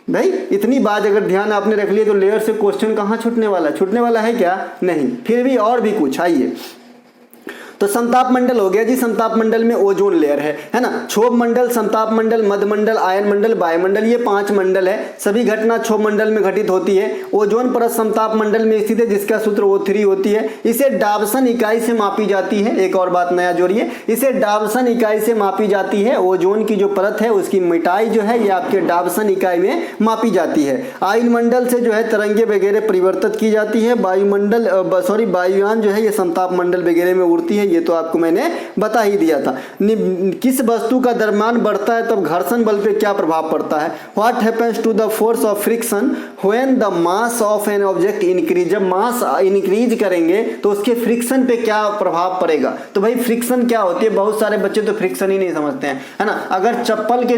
भाई। इतनी बात अगर ध्यान आपने रख लिया तो लेयर से क्वेश्चन कहाँ छूटने वाला है क्या? नहीं। फिर भी और भी कुछ, आइए। तो समताप मंडल हो गया जी। समताप मंडल में ओजोन लेयर है ना। क्षोभ मंडल, समताप मंडल, मध्य मंडल, आयन मंडल, वायुमंडल, ये 5 मंडल है। सभी घटना क्षोभ मंडल में घटित होती है। ओजोन परत समताप मंडल में स्थित है, जिसका सूत्र O3 होती है। इसे डाबसन इकाई से मापी जाती है। एक और बात नया जोड़िए, इसे डाबसन इकाई से मापी जाती है। ओजोन की जो परत है उसकी मिटाई जो है ये आपके डाबसन इकाई में मापी जाती है। आयन मंडल से जो है तरंगे वगैरह परिवर्तित की जाती है। वायुमंडल वायुयान जो है ये समताप मंडल वगैरह में उड़ती है, है, ये तो आपको मैंने बता ही दिया था। किस वस्तु का द्रव्यमान बढ़ता है तब घर्षण बल पे क्या प्रभाव पड़ता है? What happens to the force of friction when the mass of an object increase. जब मास इंक्रीज करेंगे तो उसके फ्रिक्शन पे क्या प्रभाव पड़ेगा? तो भाई फ्रिक्शन क्या होती है, बहुत सारे बच्चे तो फ्रिक्शन ही नहीं समझते हैं, है ना। अगर चप्पल के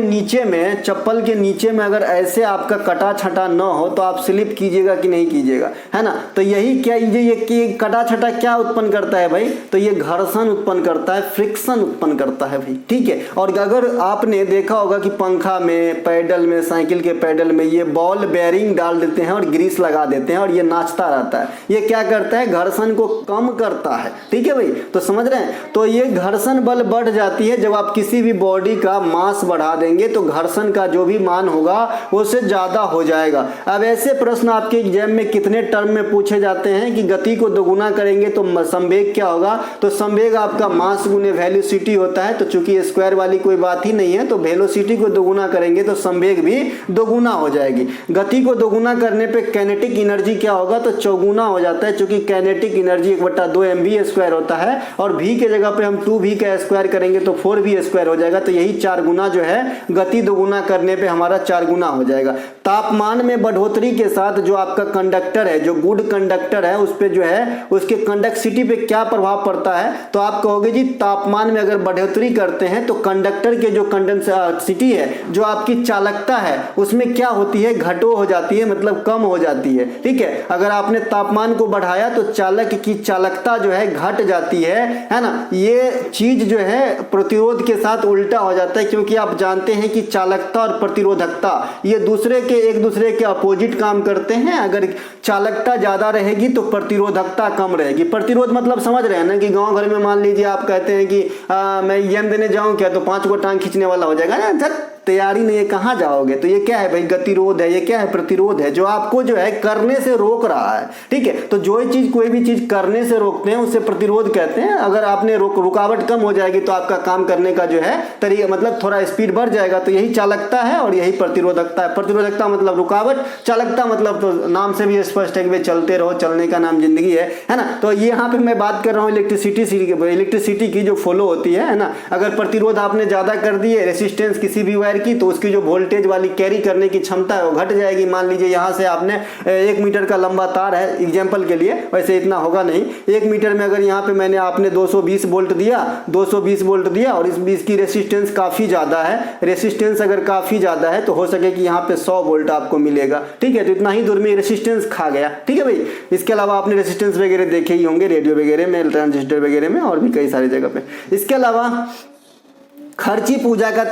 नीचे में अगर ऐसे आपका कटा छटा न हो तो आप स्लिप कीजिएगा कि नहीं कीजिएगा, है ना। तो यही क्या ये कि कटा छटा क्या उत्पन्न करता है भाई? तो ये घर्षण उत्पन्न करता है, फ्रिक्शन उत्पन्न करता है भाई, ठीक है। और अगर आपने देखा होगा कि पंखा में, पैडल में, साइकिल के पैडल में ये बॉल बेयरिंग डाल देते हैं और ग्रीस लगा देते हैं और ये नाचता रहता है, ये क्या करता है? घर्षण को कम करता है, ठीक है भाई। तो समझ रहे हैं, तो ये घर्षण बल बढ़ जाती है जब आप किसी भी बॉडी का मास बढ़ा देंगे तो घर्षण का जो भी मान होगा उससे ज्यादा हो जाएगा। अब ऐसे प्रश्न आपके एग्जाम में कितने टर्म में पूछे जाते हैं कि गति को दोगुना करेंगे तो संवेग क्या होगा? तो संवेग आपका मास गुने वेलोसिटी होता है, तो चूंकि स्क्वायर वाली कोई बात ही नहीं है तो वेलोसिटी को दोगुना करेंगे तो संवेग भी दोगुना हो जाएगी। गति को दोगुना करने पे काइनेटिक एनर्जी क्या होगा? तो चौगुना हो जाता है, चूंकि काइनेटिक एनर्जी 1/2 mv² होता है और v के जगह पे हम 2v का स्क्वायर करेंगे तो 4v² हो जाएगा। तो यही 4 गुना जो है गति दोगुना करने पे हमारा 4 गुना हो जाएगा। तापमान में बढ़ोतरी के साथ जो आपका कंडक्टर है, जो गुड कंडक्टर है, उस पे जो है उसके कंडक्टिविटी पे क्या प्रभाव पड़ता है? तो आप कहोगे जी तापमान में अगर बढ़ोतरी करते हैं तो कंडक्टर के जो कंडक्टिविटी है, जो आपकी चालकता है, उसमें क्या होती है? घटो हो जाती है, मतलब कम हो जाती है, ठीक है। अगर आपने तापमान को बढ़ाया तो चालक की चालकता जो है घट जाती है ना। ये चीज जो है प्रतिरोध के साथ उल्टा हो जाता है, क्योंकि आप जानते हैं कि चालकता और प्रतिरोधकता ये एक दूसरे के अपोजिट काम करते हैं। अगर चालकता ज्यादा रहेगी तो प्रतिरोधकता कम रहेगी। प्रतिरोध मतलब समझ रहे हैं ना, कि गांव घर में मान लीजिए आप कहते हैं कि मैं एग्जाम देने जाऊं क्या, तो 5 को टांग खींचने वाला हो जाएगा ना, तैयारी नहीं है, कहाँ जाओगे? तो ये क्या है भाई? गतिरोध है। ये क्या है? प्रतिरोध है, जो आपको जो है करने से रोक रहा है, ठीक है। तो जो चीज कोई भी चीज करने से रोकते हैं उसे प्रतिरोध कहते हैं। अगर आपने रुकावट कम हो जाएगी तो आपका काम करने का जो है तरीका, मतलब थोड़ा स्पीड बढ़ जाएगा। तो यही चालकता है और यही प्रतिरोधकता है। प्रतिरोधकता मतलब रुकावट, चालकता मतलब तो नाम से भी स्पष्ट है कि भाई चलते रहो, चलने का नाम जिंदगी है ना। तो यहाँ पे मैं बात कर रहा हूँ इलेक्ट्रिसिटी की जो फ्लो होती है ना। अगर प्रतिरोध आपने ज्यादा कर दी है, रेसिस्टेंस किसी भी वायर की, तो उसकी जो वोल्टेज वाली कैरी करने की क्षमता है वो घट जाएगी। मान लीजिए यहाँ से आपने 1 मीटर का लंबा तार है, एग्जाम्पल के लिए, वैसे इतना होगा नहीं, 1 मीटर में अगर यहाँ पे मैंने आपने 220 वोल्ट दिया और इसकी रेसिस्टेंस काफी ज्यादा है, रेसिस्टेंस अगर काफी ज्यादा है तो हो सके कि यहाँ पे 100 वोल्ट आपको मिलेगा, ठीक है। तो इतना ही दूर में रेसिस्टेंस खा गया, ठीक है भाई। इसके अलावा आपने रेसिस्टेंस वगैरह देखे ही होंगे रेडियो वगैरह में, ट्रांजिस्टर वगैरह में, और भी कई सारी जगह पे। इसके अलावा खर्ची पूजा का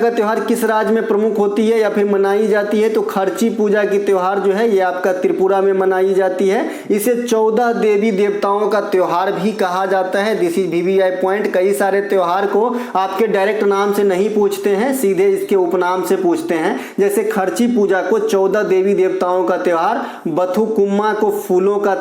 त्योहार किस राज्य में प्रमुख होती है या फिर मनाई जाती है? तो खर्ची पूजा की त्योहार जो है ये आपका त्रिपुरा में मनाई जाती है। इसे 14 देवी देवताओं का त्योहार भी कहा जाता है। This is VVI point. कई सारे त्योहार को आपके डायरेक्ट नाम से नहीं पूछते हैं, सीधे इसके उपनाम से पूछते हैं। जैसे खर्ची पूजा को 14 देवी देवताओं का त्योहार, बथुकुम्मा को फूलों का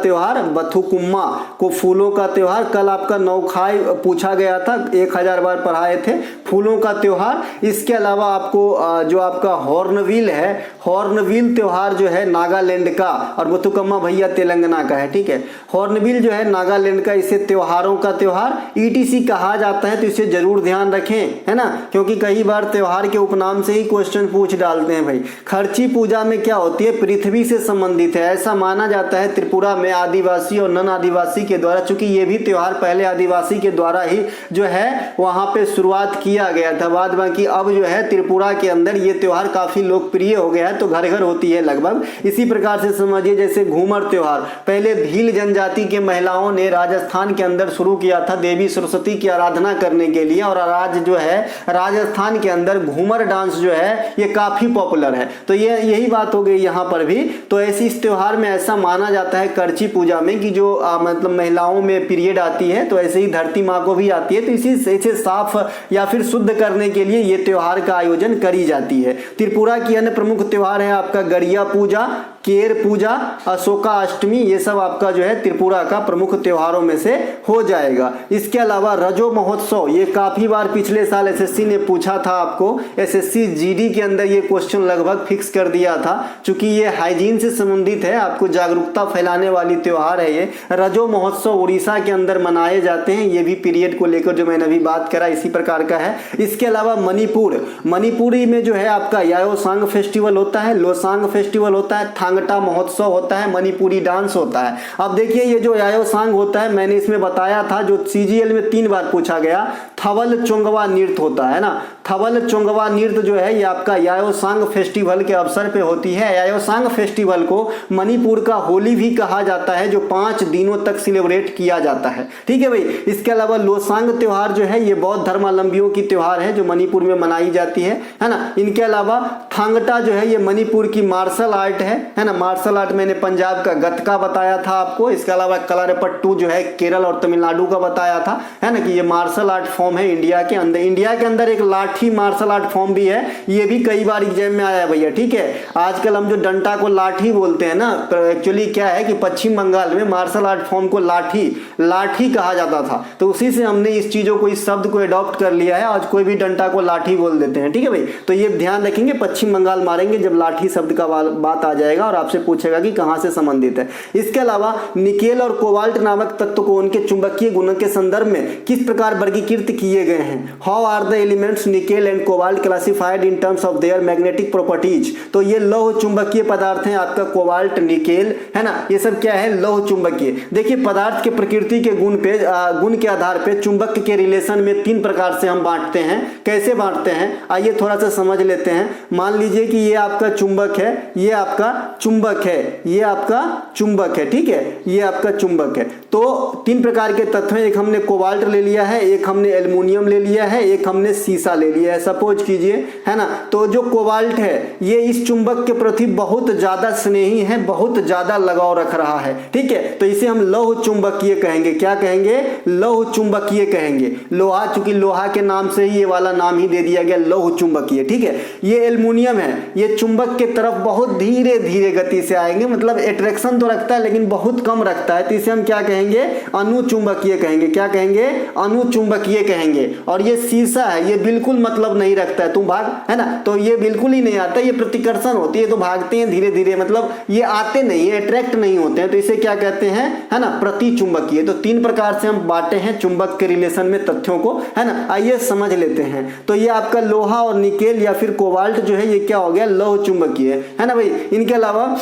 त्योहार, कल आपका नौखाई पूछा गया था, 1000 पढ़ाए थे, फूलों का त्योहार। इसके अलावा आपको जो आपका हॉर्नबिल है, हॉर्नबिल त्योहार जो है नागालैंड का, और बथुकम्मा भैया तेलंगाना का है, ठीक है। हॉर्नबिल जो है नागालैंड का, इसे त्योहारों का त्योहार ETC कहा जाता है। तो इसे जरूर ध्यान रखें, है ना, क्योंकि कई बार त्योहार के उपनाम से ही क्वेश्चन पूछ डालते हैं भाई। खर्ची पूजा में क्या होती है? पृथ्वी से संबंधित है। ऐसा माना जाता है त्रिपुरा में आदिवासी और नन आदिवासी के द्वारा, चूंकि ये भी त्योहार पहले आदिवासी के द्वारा ही जो है वहां पे शुरुआत किया गया था, बाद बाकी अब जो है त्रिपुरा के अंदर ये त्योहार काफी लोकप्रिय हो गया है, तो घर घर होती है लगभग। इसी प्रकार से समझिए जैसे घूमर त्योहार पहले भील जनजाति के महिलाओं ने राजस्थान के अंदर शुरू किया था देवी सरस्वती की आराधना करने के लिए, और आज जो है राजस्थान के अंदर घूमर डांस जो है ये काफी पॉपुलर है। तो ये यही बात हो गई यहाँ पर भी। तो ऐसी इस त्योहार में ऐसा माना जाता है खर्ची पूजा में कि जो मतलब महिलाओं में पीरियड आती है, तो ऐसे ही धरती माँ को भी आती है, तो इसी से साफ या फिर शुद्ध करने के लिए ये त्योहार का आयोजन करी जाती है। त्रिपुरा की अन्य प्रमुख त्योहार है आपका गरिया पूजा, केर पूजा, अशोका अष्टमी, ये सब आपका जो है त्रिपुरा का प्रमुख त्योहारों में से हो जाएगा। इसके अलावा रजो महोत्सव, ये काफी बार पिछले साल एसएससी ने पूछा था आपको, एसएससी जीडी के अंदर ये क्वेश्चन लगभग फिक्स कर दिया था। चूंकि ये हाइजीन से संबंधित है, आपको जागरूकता फैलाने वाली त्योहार है ये। रजो महोत्सव उड़ीसा के अंदर मनाए जाते हैं, ये भी पीरियड को लेकर जो मैंने अभी बात करा इसी प्रकार का है। इसके अलावा मणिपुरी में जो है आपका याओसांग फेस्टिवल होता है, लोसांग फेस्टिवल होता है, थांगटा महोत्सव होता है, मणिपुरी डांस होता है। अब देखिए ये जो याओसांग होता है, मैंने इसमें बताया था, जो सीजीएल में 3 बार पूछा गया, थवल चोंगवा नृत्य होता है ना। थवल चोंगवा नृत्य जो है ये आपका याओसांग फेस्टिवल के अवसर पे होती है। याओसांग फेस्टिवल को मणिपुर का होली भी कहा जाता है, जो 5 दिनों तक सेलिब्रेट किया जाता है। ठीक है भाई। इसके अलावा लोसांग त्योहार जो है ये बौद्ध धर्मावलंबियों की त्योहार है, जो मणिपुर में मनाई जाती है ना। इनके अलावा थांगटा जो है ये मणिपुर की मार्शल आर्ट है ना। मार्शल आर्ट मैंने पंजाब का गतका बताया था आपको। इसके अलावा कलारीपयट्टू जो है केरल और तमिलनाडु का बताया था, है ना, कि ये मार्शल आर्ट फॉर्म है इंडिया के अंदर। इंडिया के अंदर एक लाठी मार्शल आर्ट फॉर्म भी है, ये भी कई बार एग्जाम में आया है भैया। ठीक है। आजकल हम जो डंडा को लाठी बोलते हैं ना, एक्चुअली क्या है कि पश्चिम बंगाल में मार्शल आर्ट फॉर्म को लाठी कहा जाता था, तो उसी से हमने इस चीजों को, इस शब्द को अडॉप्ट कर लिया है। आज कोई भी डंडा को लाठी बोल देते हैं। ठीक है भाई। तो ये ध्यान रखेंगे, पश्चिम बंगाल मारेंगे जब लाठी शब्द का बात आ जाएगा और आपसे पूछेगा कि कहां से संबंधित है। इसके अलावा निकेल और कोबाल्ट नामक तत्व को उनके चुंबकीय गुणों के संदर्भ में किस प्रकार वर्गीकृत किए गए हैं? How are the elements nickel and cobalt classified in terms of their magnetic properties? तो ये लौह चुंबकीय पदार्थ हैं आपका कोबाल्ट, निकेल, है ना। ये सब क्या है? लौह चुंबकीय। देखिए पदार्थ के प्रकृति के गुण के आधार पर चुंबक के रिलेशन में 3 प्रकार से हम बांटते हैं। कैसे बांटते हैं आइए थोड़ा सा समझ लेते हैं। मान लीजिए कि ये आपका चुंबक है, ये आपका चुंबक है, ये आपका चुंबक है। ठीक है, ये आपका चुंबक है। तो 3 प्रकार के तत्व हैं, एक हमने कोबाल्ट ले लिया है, एक हमने एल्युमिनियम ले लिया है, एक हमने सीसा ले लिया है। सपोज कीजिए, है ना, तो जो कोबाल्ट है ये इस चुंबक के प्रति बहुत ज्यादा स्नेही है, बहुत ज्यादा लगाव रख रहा है। ठीक है, तो इसे हम लौह चुंबकीय कहेंगे। क्या कहेंगे? लौह चुंबकीय कहेंगे। लोहा, चूंकि लोहा के नाम से ही ये वाला नाम ही दे दिया गया, लौह चुंबकीय। ठीक है। ये एल्युमिनियम है, ये चुंबक के तरफ बहुत धीरे धीरे गति से आएंगे, मतलब अट्रैक्शन तो रखता है लेकिन बहुत कम रखता है, तो इसे हम क्या कहेंगे? अनुचुंबकीय कहेंगे। क्या कहेंगे? अनुचुंबकीय कहेंगे। और ये सीसा है, ये बिल्कुल मतलब नहीं रखता है, तुम भाग, है ना, तो ये बिल्कुल ही नहीं आता, ये प्रतिकर्षण होती है, तो भागते हैं धीरे धीरे, मतलब ये आते नहीं है, अट्रैक्ट नहीं होते हैं, तो इसे क्या कहते हैं? है ना, प्रति चुंबकीय। तो 3 प्रकार से हम बांटे हैं चुंबक के रिलेशन में तथ्यों को, है ना। आइए समझ लेते हैं। तो ये आपका लोहा और निकेल या फिर कोबाल्ट जो है ये क्या हो गया? लौह चुंबकीय, है ना भाई। इनके अलावा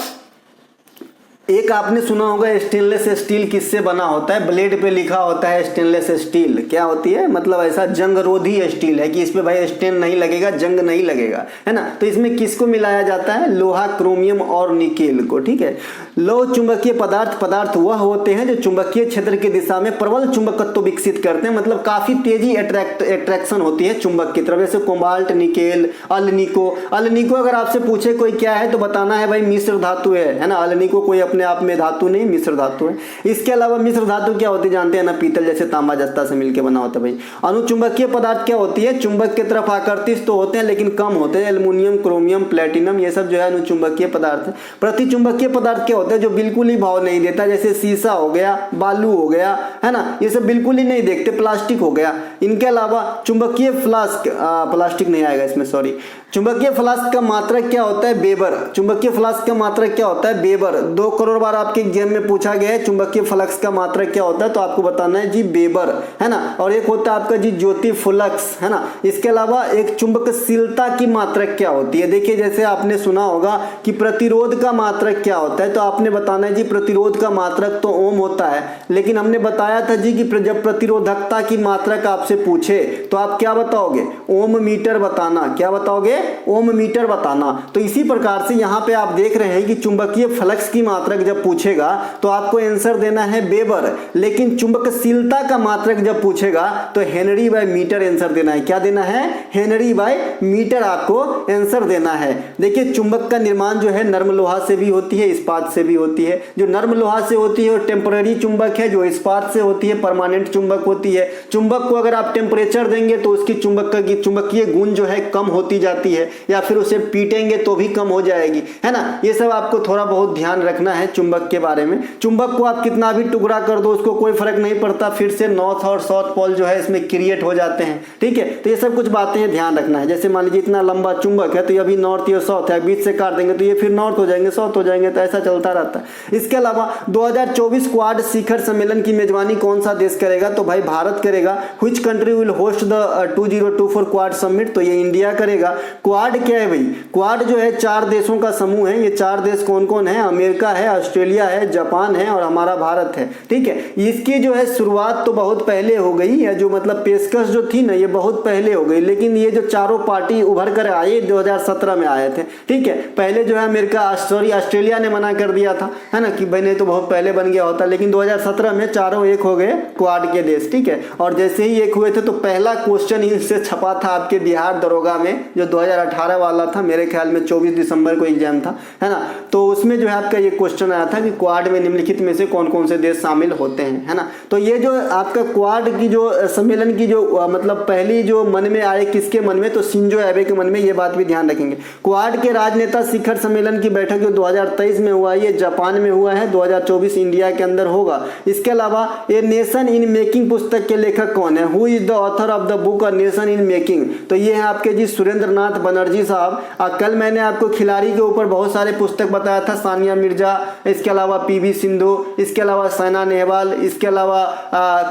एक आपने सुना होगा स्टेनलेस स्टील किससे बना होता है? ब्लेड पे लिखा होता है स्टेनलेस स्टील। क्या होती है? मतलब ऐसा जंगरोधी स्टील है कि इस पे भाई स्टेन नहीं लगेगा, जंग नहीं लगेगा, है ना। तो इसमें किसको मिलाया जाता है? लोहा, क्रोमियम और निकेल को। ठीक है। लौह चुंबकीय पदार्थ वह होते हैं जो चुंबकीय क्षेत्र की दिशा में प्रबल चुंबकत्व विकसित करते हैं, मतलब काफी तेजी अट्रैक्शन होती है चुंबक की तरफ, जैसे कोबाल्ट, निकेल, अल्निको अगर आपसे पूछे कोई क्या है तो बताना है भाई मिश्र धातु है ना। अल्निको कोई अपने आप में धातु नहीं, मिश्र धातु है। इसके अलावा मिश्र धातु क्या होती है जानते हैं ना? पीतल जैसे तांबा जस्ता से मिलकर बना होता है भाई। अनुचुंबकीय पदार्थ क्या होती है? चुंबक की तरफ आकर्षित तो होते हैं लेकिन कम होते हैं। एल्युमिनियम, क्रोमियम, प्लेटिनम, ये सब जो है अनुचुंबकीय पदार्थ है। प्रतिचुंबकीय पदार्थ क्या होता है? जो बिल्कुल ही भाव नहीं देता, जैसे सीसा हो गया, बालू हो गया, है ना, ये सब बिल्कुल ही नहीं देखते। प्लास्टिक हो गया। इनके अलावा चुंबकीय फ्लास्क, प्लास्टिक नहीं आएगा इसमें, सॉरी। चुंबकीय फ्लास्क का मात्रक क्या होता है? वेबर। चुंबकीय फ्लास्क का मात्रक क्या होता है? वेबर। 2 करोड़ बार आपके एग्जाम में पूछा गया है चुंबकीय फ्लक्स का मात्रक क्या होता है, तो आपको बताना है जी वेबर, है ना। और एक होता है आपका जी ज्योति फ्लक्स, है ना। इसके अलावा एक चुंबकशीलता की मात्रक क्या होती है? देखिए जैसे आपने सुना होगा कि प्रतिरोध का मात्रक क्या होता है, तो आपने बताना है जी प्रतिरोध का मात्रक तो ओम होता है, लेकिन हमने बताया था जी कि जब प्रतिरोधकता की मात्रक आपसे पूछे तो आप क्या बताओगे? ओम मीटर बताना। क्या बताओगे? ओम मीटर बताना। तो इसी प्रकार से यहाँ पे आप देख रहे हैं कि चुंबकीय फ्लक्स की मात्रक जब पूछेगा तो आपको आंसर देना है वेबर, लेकिन चुंबकशीलता का मात्रक जब पूछेगा तो हेनरी बाय मीटर आंसर देना है। क्या देना है? हेनरी बाय मीटर आपको आंसर देना है। देखिए चुंबक का निर्माण जो है नर्म लोहा से भी होती है, इस्पात से भी होती है। जो नर्म लोहा से होती है वो टेम्पररी चुंबक है, जो इस्पात से होती है परमानेंट चुंबक होती है। चुंबक को अगर आप टेम्परेचर देंगे तो उसकी चुंबकीय गुण जो है कम होती जाती है, या फिर उसे पीटेंगे तो भी कम हो जाएगी, है ना। ये सब आपको थोड़ा बहुत ध्यान रखना है चुंबक के बारे में। चुंबक को आप कितना भी टुकड़ा कर दो उसको कोई फर्क नहीं पड़ता, फिर से नॉर्थ और साउथ पोल जो है इसमें क्रिएट हो जाते हैं, ठीक है। तो ये सब कुछ बातें ध्यान रखना है। जैसे मान लीजिए इतना लंबा चुंबक है तो ये अभी नॉर्थ या साउथ है, बीच से काट देंगे तो ये फिर नॉर्थ हो जाएंगे, साउथ हो जाएंगे, तो ऐसा चलता रहता है। इसके अलावा 2024 क्वाड शिखर सम्मेलन की मेजबानी कौन सा देश करेगा? तो भाई भारत करेगा। Which country will host the 2024 quad summit? तो ये इंडिया करेगा। क्वाड क्या है भाई? क्वाड जो है 4 देशों का समूह है। ये 4 देश कौन कौन है? अमेरिका है, ऑस्ट्रेलिया है, जापान है और हमारा भारत है, ठीक है। इसकी जो है शुरुआत तो बहुत पहले हो गई, या जो मतलब पेशकश जो थी ना ये बहुत पहले हो गई, लेकिन ये जो चारों पार्टी उभर कर आए 2017 में आए थे, ठीक है। पहले जो है अमेरिका ऑस्ट्रेलिया ने मना कर दिया था, है ना, कि भाई नहीं तो बहुत पहले बन गया होता, लेकिन 2017 में चारों एक हो गए क्वाड के देश, ठीक है। और जैसे ही एक हुए थे तो पहला क्वेश्चन इनसे छपा था आपके बिहार दरोगा में, जो 2018 वाला था, मेरे ख्याल में 24 दिसंबर को एग्जाम था, है ना। तो उसमें जो है आपका ये क्वेश्चन आया था कि क्वाड में निम्नलिखित में से कौन कौन से देश शामिल होते हैं, है ना। तो ये जो आपका क्वाड की जो सम्मेलन की जो मतलब पहली जो मन में आए किसके मन में? तो शिंजो एबे के मन में। ये बात भी ध्यान रखेंगे। क्वाड के राजनेता शिखर सम्मेलन की बैठक जो 2023 में हुआ, ये जापान में हुआ है, 2024 इंडिया के अंदर होगा। इसके अलावा ये नेशन इन मेकिंग पुस्तक के लेखक कौन है? Who is the author of the book nation in making? तो ये है आपके जी सुरेंद्र नाथ बनर्जी साहब। कल मैंने आपको खिलाड़ी के ऊपर बहुत सारे पुस्तक बताया था, सानिया मिर्जा, इसके अलावा पीवी सिंधु, इसके अलावा साइना नेहवाल, इसके अलावा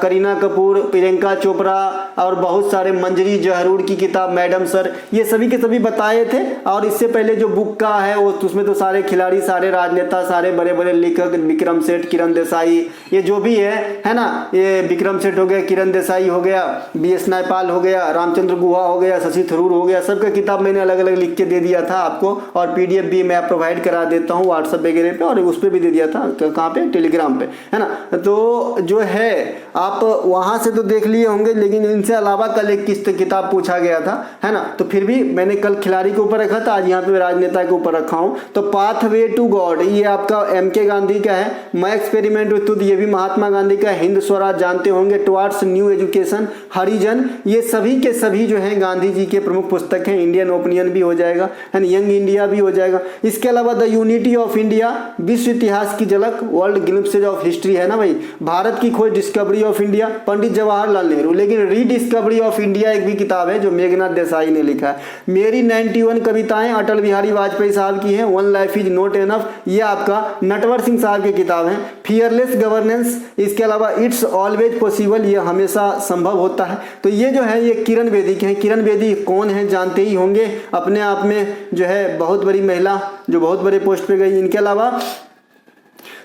करीना कपूर, प्रियंका चोपड़ा और बहुत सारे, मंजरी जहरूर की किताब मैडम सर, ये सभी के सभी बताए थे। और इससे पहले जो बुक का है वो उसमें तो सारे खिलाड़ी, सारे राजनेता, सारे बड़े बड़े लेखक, विक्रम सेठ, किरण देसाई, ये जो भी है ना, ये विक्रम सेठ हो गया, किरण देसाई हो गया, BS नायपाल हो गया, रामचंद्र गुहा हो गया, शशि थरूर हो गया, सबका किताब मैंने अलग अलग लिख के दे दिया था आपको। और PDF भी मैं प्रोवाइड करा देता हूँ व्हाट्सएप वगैरह पे, और उस पर भी दे दिया था, कहाँ पे? टेलीग्राम पे, है ना। तो जो है आप वहाँ से तो देख लिए होंगे, लेकिन इनसे अलावा कल एक किताब पूछा गया था, है ना। तो फिर भी मैंने कल खिलाड़ी के ऊपर रखा था, आज यहाँ पे राजनेता के ऊपर रखा हूँ। तो पाथवे टू गॉड ये आपका MK गांधी का है। माय एक्सपेरिमेंट विद ट्रुथ ये भी महात्मा गांधी का। हिंद स्वराज जानते होंगे, टुवर्ड्स न्यू एजुकेशन, हरिजन, ये सभी के सभी जो है गांधी जी के प्रमुख पुस्तक हैं। इंडियन ओपिनियन भी हो जाएगा, एंड यंग इंडिया भी हो जाएगा। इसके अलावा द यूनिटी ऑफ इंडिया, विश्व इतिहास की झलक, वर्ल्ड ग्लिम्पसेज ऑफ हिस्ट्री, है ना भाई। भारत की खोज, discovery of India, Pandit Jawaharlal Nehru. लेकिन रीडिस्कवरी ऑफ इंडिया एक भी किताब है जो मेघनाथ देसाई ने लिखा है। मेरी 91 कविताएं अटल बिहारी वाजपेयी साहब की हैं। One life is not enough, ये आपका नटवर सिंह साहब की किताब है। फियरलेस गवर्नेंस, इसके अलावा इट्स ऑलवेज पॉसिबल, ये हमेशा संभव होता है। तो ये जो है ये किरण बेदी के हैं। किरण बेदी कौन है जानते ही होंगे, अपने आप में जो है बहुत बड़ी महिला जो बहुत बड़े पोस्ट पे गई। इनके अलावा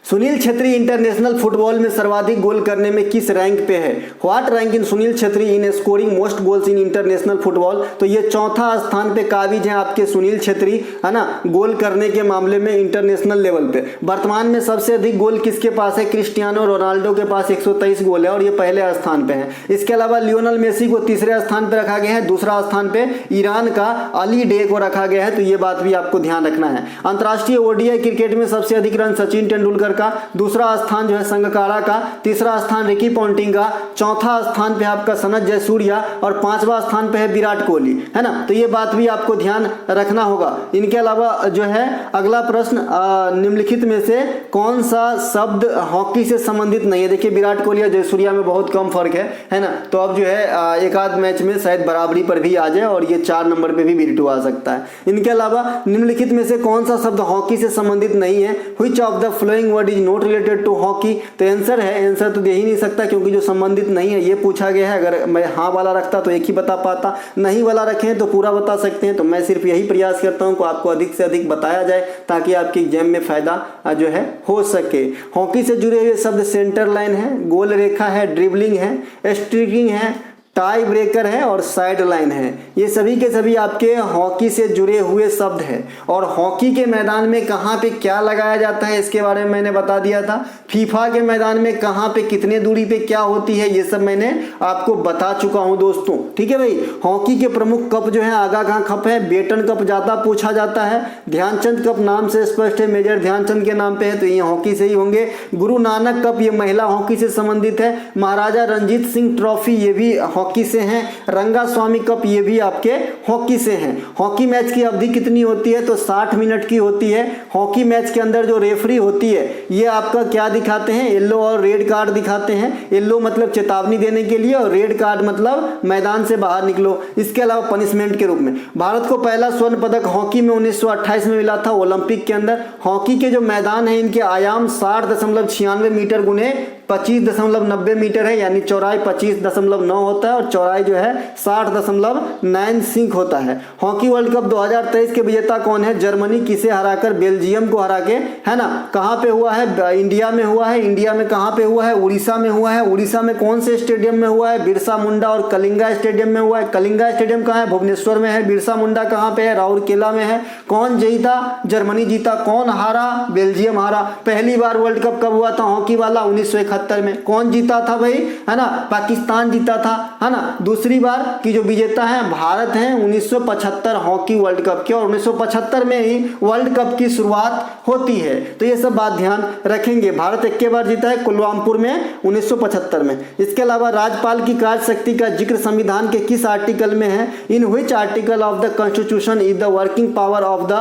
सुनील छेत्री इंटरनेशनल फुटबॉल में सर्वाधिक गोल करने में किस रैंक पे है? What rank in Sunil Chhetri in scoring most goals in international football? तो ये चौथा स्थान पे काबिज हैं आपके सुनील छेत्री, है ना, गोल करने के मामले में इंटरनेशनल लेवल पे। वर्तमान में सबसे अधिक गोल किसके पास है? क्रिस्टियानो रोनाल्डो के पास 123 गोल है और ये पहले स्थान पे है। इसके अलावा लियोनल मेसी को तीसरे स्थान पे रखा गया है, दूसरा स्थान पे ईरान का अली डे को रखा गया है। तो ये बात भी आपको ध्यान रखना है। अंतर्राष्ट्रीय ODI क्रिकेट में सबसे अधिक रन सचिन तेंदुलकर का, दूसरा स्थान जो है संगकारा का, तीसरा स्थान रिकी पॉन्टिंग का, चौथा स्थान पे आपका सनत जयसूर्या और पांचवा स्थान पे है विराट कोहली, है ना। तो ये बात भी आपको ध्यान रखना होगा। इनके अलावा जो है अगला प्रश्न, निम्नलिखित में से कौन सा शब्द हॉकी से संबंधित नहीं है? देखिए विराट कोहली और जयसूर्या में बहुत कम फर्क है ना। तो अब जो है एक आध मैच में शायद बराबरी पर भी आ जाए और ये 4 नंबर पे भी बिरटू आ सकता है। इनके अलावा निम्नलिखित में से कौन सा शब्द हॉकी से संबंधित नहीं है? Which of the flowing word is not related to hockey? तो आंसर है, आंसर तो दे ही नहीं सकता क्योंकि जो संबंधित नहीं है ये पूछा गया है। अगर मैं हाँ वाला रखता तो एक ही बता पाता, नहीं वाला रखें तो पूरा बता सकते हैं। तो मैं सिर्फ यही प्रयास करता हूँ कि आपको अधिक से अधिक बताया जाए ताकि आपके एग्जाम में फायदा जो है हो सके। हॉकी से जुड़े हुए शब्द सेंटर लाइन है, गोल रेखा है, ड्रिबलिंग है, स्ट्रिकिंग है, टाई ब्रेकर है और साइड लाइन है। ये सभी के सभी आपके हॉकी से जुड़े हुए शब्द हैं। और हॉकी के मैदान में कहाँ पे क्या लगाया जाता है इसके बारे में मैंने बता दिया था। फीफा के मैदान में कहाँ पे कितने दूरी पे क्या होती है ये सब मैंने आपको बता चुका हूँ दोस्तों, ठीक है भाई। हॉकी के प्रमुख कप जो है आगा खां कप है, बेटन कप ज़्यादा पूछा जाता है, ध्यानचंद कप नाम से स्पष्ट है, मेजर ध्यानचंद के नाम पे है तो ये हॉकी से ही होंगे। गुरु नानक कप ये महिला हॉकी से संबंधित है। महाराजा रणजीत सिंह ट्रॉफी ये भी हॉकी से हैं। रंगा स्वामी कप ये भी आपके हॉकी से हैं। हॉकी मैच की अवधि कितनी होती है तो 60 मिनट की होती है। हॉकी मैच के अंदर जो रेफरी होती है ये आपका क्या दिखाते हैं, येलो और रेड कार्ड दिखाते हैं। येलो मतलब चेतावनी देने के लिए और रेड कार्ड मतलब मैदान से बाहर निकलो। इसके अलावा पनिशमेंट के रूप में भारत को पहला स्वर्ण पदक हॉकी में 1928 में मिला था ओलंपिक के अंदर। हॉकी के जो मैदान है इनके आयाम 60.96 मीटर गुने 25.90 मीटर है, यानी चौड़ाई 25.9 होता है और चौड़ाई जो है 60.96 होता है। हॉकी वर्ल्ड कप 2023 के विजेता कौन है? जर्मनी किसे हराकर, बेल्जियम को हरा के, है ना। कहाँ पे हुआ है? इंडिया में हुआ है। इंडिया में कहाँ पे हुआ है? उड़ीसा में हुआ है। उड़ीसा में कौन से स्टेडियम में हुआ है? बिरसा मुंडा और कलिंगा स्टेडियम में हुआ है। कलिंगा स्टेडियम कहाँ है? भुवनेश्वर में है। बिरसा मुंडा कहाँ पे है? राउरकेला में है। कौन जीता? जर्मनी जीता। कौन हारा? बेल्जियम हारा। पहली बार वर्ल्ड कप कब हुआ था हॉकी वाला? 1971 में। कौन जीता था भाई? है ना, पाकिस्तान जीता था, है ना। दूसरी बार की जो विजेता है भारत है 1975 हॉकी वर्ल्ड कप के, और 1975 में ही वर्ल्ड कप की शुरुआत होती है। तो ये सब बात ध्यान रखेंगे। भारत एक बार जीता है कुलवामपुर में 1975 में। इसके अलावा राज्यपाल की कार्य शक्ति का जिक्र संविधान के किस आर्टिकल में है? In which article of the constitution is the working power of the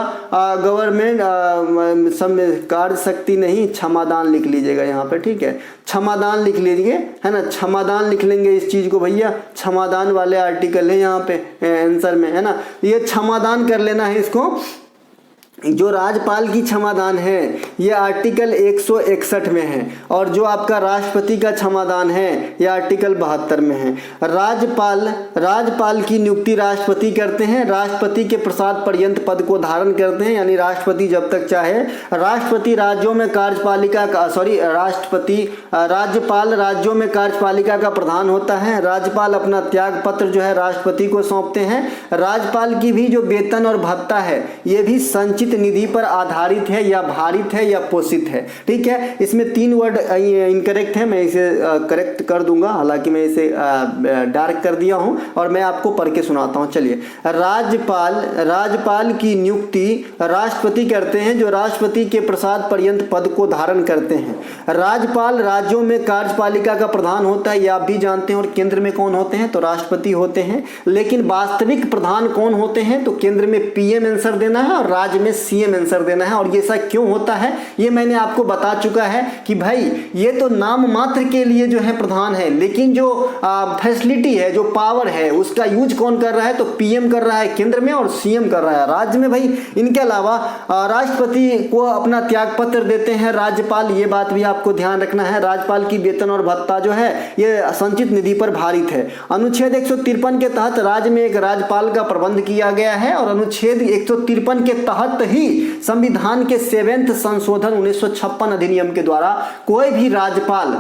government. कार्य शक्ति नहीं, क्षमादान लिख लीजिएगा यहाँ पे, ठीक है। क्षमादान लिख लीजिए, है ना, क्षमादान लिख लेंगे इस चीज को भैया। क्षमादान वाले आर्टिकल है यहाँ पे आंसर में, है ना। ये क्षमादान कर लेना है इसको। जो राज्यपाल की क्षमादान है ये आर्टिकल 161 में है, और जो आपका राष्ट्रपति का क्षमादान है ये आर्टिकल 72 में है। राज्यपाल की नियुक्ति राष्ट्रपति करते हैं। राष्ट्रपति के प्रसाद पर्यंत पद को धारण करते हैं, यानी राष्ट्रपति जब तक चाहे। राष्ट्रपति राज्यों में कार्यपालिका का राज्यपाल राज्यों में कार्यपालिका का प्रधान होता है। राज्यपाल अपना त्याग पत्र जो है राष्ट्रपति को सौंपते हैं। राज्यपाल की भी जो वेतन और भत्ता है ये भी संचित निधि पर आधारित है, या भारित है, या पोषित है, ठीक है। इसमें 3 वर्ड इनकरेक्ट है, मैं इसे करेक्ट कर दूंगा, हालांकि मैं इसे डार्क कर दिया हूं और मैं आपको पढ़ के सुनाता हूं। चलिए, राज्यपाल की नियुक्ति राष्ट्रपति करते हैं, जो राष्ट्रपति के प्रसाद पर्यंत पद को धारण करते हैं। राज्यपाल राज्यों में कार्यपालिका का प्रधान होता है, ये आप भी जानते हैं। और केंद्र में कौन होते हैं? तो राष्ट्रपति होते हैं। लेकिन वास्तविक प्रधान कौन होते हैं? तो केंद्र में पीएम आंसर देना है और राज्य में सीएम आंसर देना है। और ये ऐसा क्यों होता है ये मैंने आपको बता चुका है कि भाई ये तो नाम मात्र के लिए जो है प्रधान है, लेकिन जो फैसिलिटी है, जो पावर है, उसका यूज कौन कर रहा है? तो पीएम कर रहा है केंद्र में, और सीएम कर रहा है राज्य में भाई। इनके अलावा राष्ट्रपति को अपना त्याग पत्र देते हैं राज्यपाल, ये बात भी आपको ध्यान रखना है। राज्यपाल की वेतन और भत्ता जो है ये संचित निधि पर भारित है। अनुच्छेद 153 के तहत राज्य में एक राज्यपाल का प्रबंध किया गया है, और अनुच्छेद 153 के तहत ही संविधान के 7वें संशोधन 1956 अधिनियम के द्वारा कोई भी राज्यपाल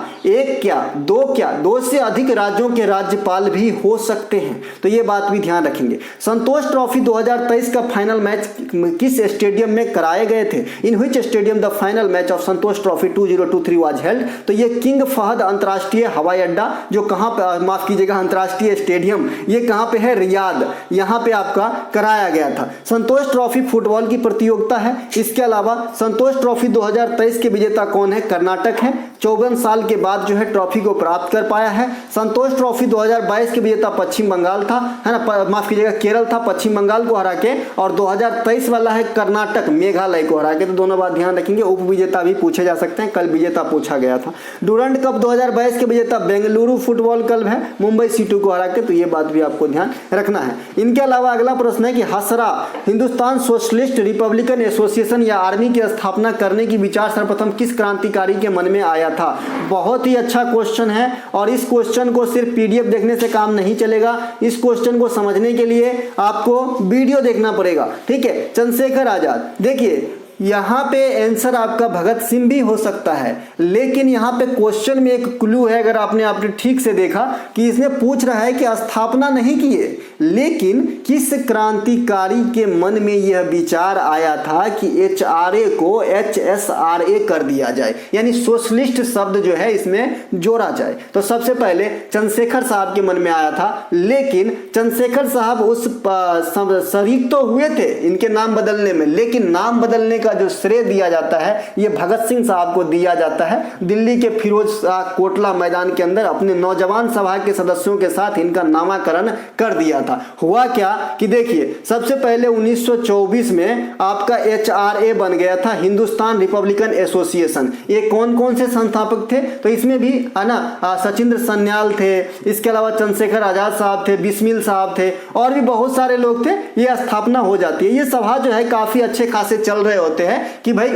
दो से अधिक राज्यों के राज्यपाल भी हो सकते हैं। तो ये बात भी ध्यान रखेंगे। संतोष ट्रॉफी 2023 का फाइनल मैच किस स्टेडियम में कराए गए थे? In which stadium the final match of Santosh trophy 2023 was held? तो ये किंग फहद अंतरराष्ट्रीय हवाई अड्डा, जो कहां पे, माफ कीजिएगा, अंतरराष्ट्रीय स्टेडियम, ये कहां पे है? रियाद, यहां पे आपका कराया गया था। संतोष ट्रॉफी फुटबॉल की प्रतियोगिता है। इसके अलावा संतोष ट्रॉफी 2023 के विजेता कौन है? कर्नाटक है। 54 साल के बाद जो है ट्रॉफी को प्राप्त कर पाया है। संतोष ट्रॉफी 2022 के विजेता पश्चिम बंगाल था, है ना, माफ कीजिएगा, केरल था, पश्चिम बंगाल को हरा के। और 2023 वाला है कर्नाटक, मेघालय को हरा के। तो दोनों बात ध्यान रखेंगे। उप विजेता भी पूछे जा सकते हैं, कल विजेता पूछा गया था। डूरंड कप 2022 के विजेता बेंगलुरु फुटबॉल क्लब है, मुंबई सिटी को हरा के। तो ये बात भी आपको ध्यान रखना है। इनके अलावा अगला प्रश्न है कि हसरा हिंदुस्तान सोशलिस्ट रिपब्लिकन एसोसिएशन या आर्मी की स्थापना करने की विचार सर्वप्रथम किस क्रांतिकारी के मन में आया था? बहुत ही अच्छा क्वेश्चन है, और इस क्वेश्चन को सिर्फ पीडीएफ देखने से काम नहीं चलेगा। इस क्वेश्चन को समझने के लिए आपको वीडियो देखना पड़ेगा, ठीक है। चंद्रशेखर आजाद, देखिए यहाँ पे आंसर आपका भगत सिंह भी हो सकता है, लेकिन यहाँ पे क्वेश्चन में एक क्लू है, अगर आपने ठीक से देखा कि इसमें पूछ रहा है कि स्थापना नहीं किए, लेकिन किस क्रांतिकारी के मन में यह विचार आया था कि HRA को HSRA कर दिया जाए, यानी सोशलिस्ट शब्द जो है इसमें जोड़ा जाए। तो सबसे पहले चंद्रशेखर साहब के मन में आया था, लेकिन चंद्रशेखर साहब उस शरीक तो हुए थे इनके नाम बदलने में, लेकिन नाम बदलने का जो श्रेय दिया जाता है ये भगत सिंह साहब को दिया जाता है। दिल्ली के फिरोज शाह कोटला मैदान के अंदर अपने नौजवान सभा के सदस्यों के साथ इनका नामकरण कर दिया था। हुआ क्या कि देखिए, सबसे पहले 1924 में आपका HRA बन गया था, हिंदुस्तान रिपब्लिकन एसोसिएशन। ये कौन कौन से संस्थापक थे? तो इसमें भी है ना सचिंद्र सन्याल थे, इसके अलावा चंद्रशेखर आजाद साहब थे, बिस्मिल साहब थे, और भी बहुत सारे लोग थे। ये स्थापना हो जाती है। ये सभा जो है काफी अच्छे खासे चल रहे होते हैं कि भाई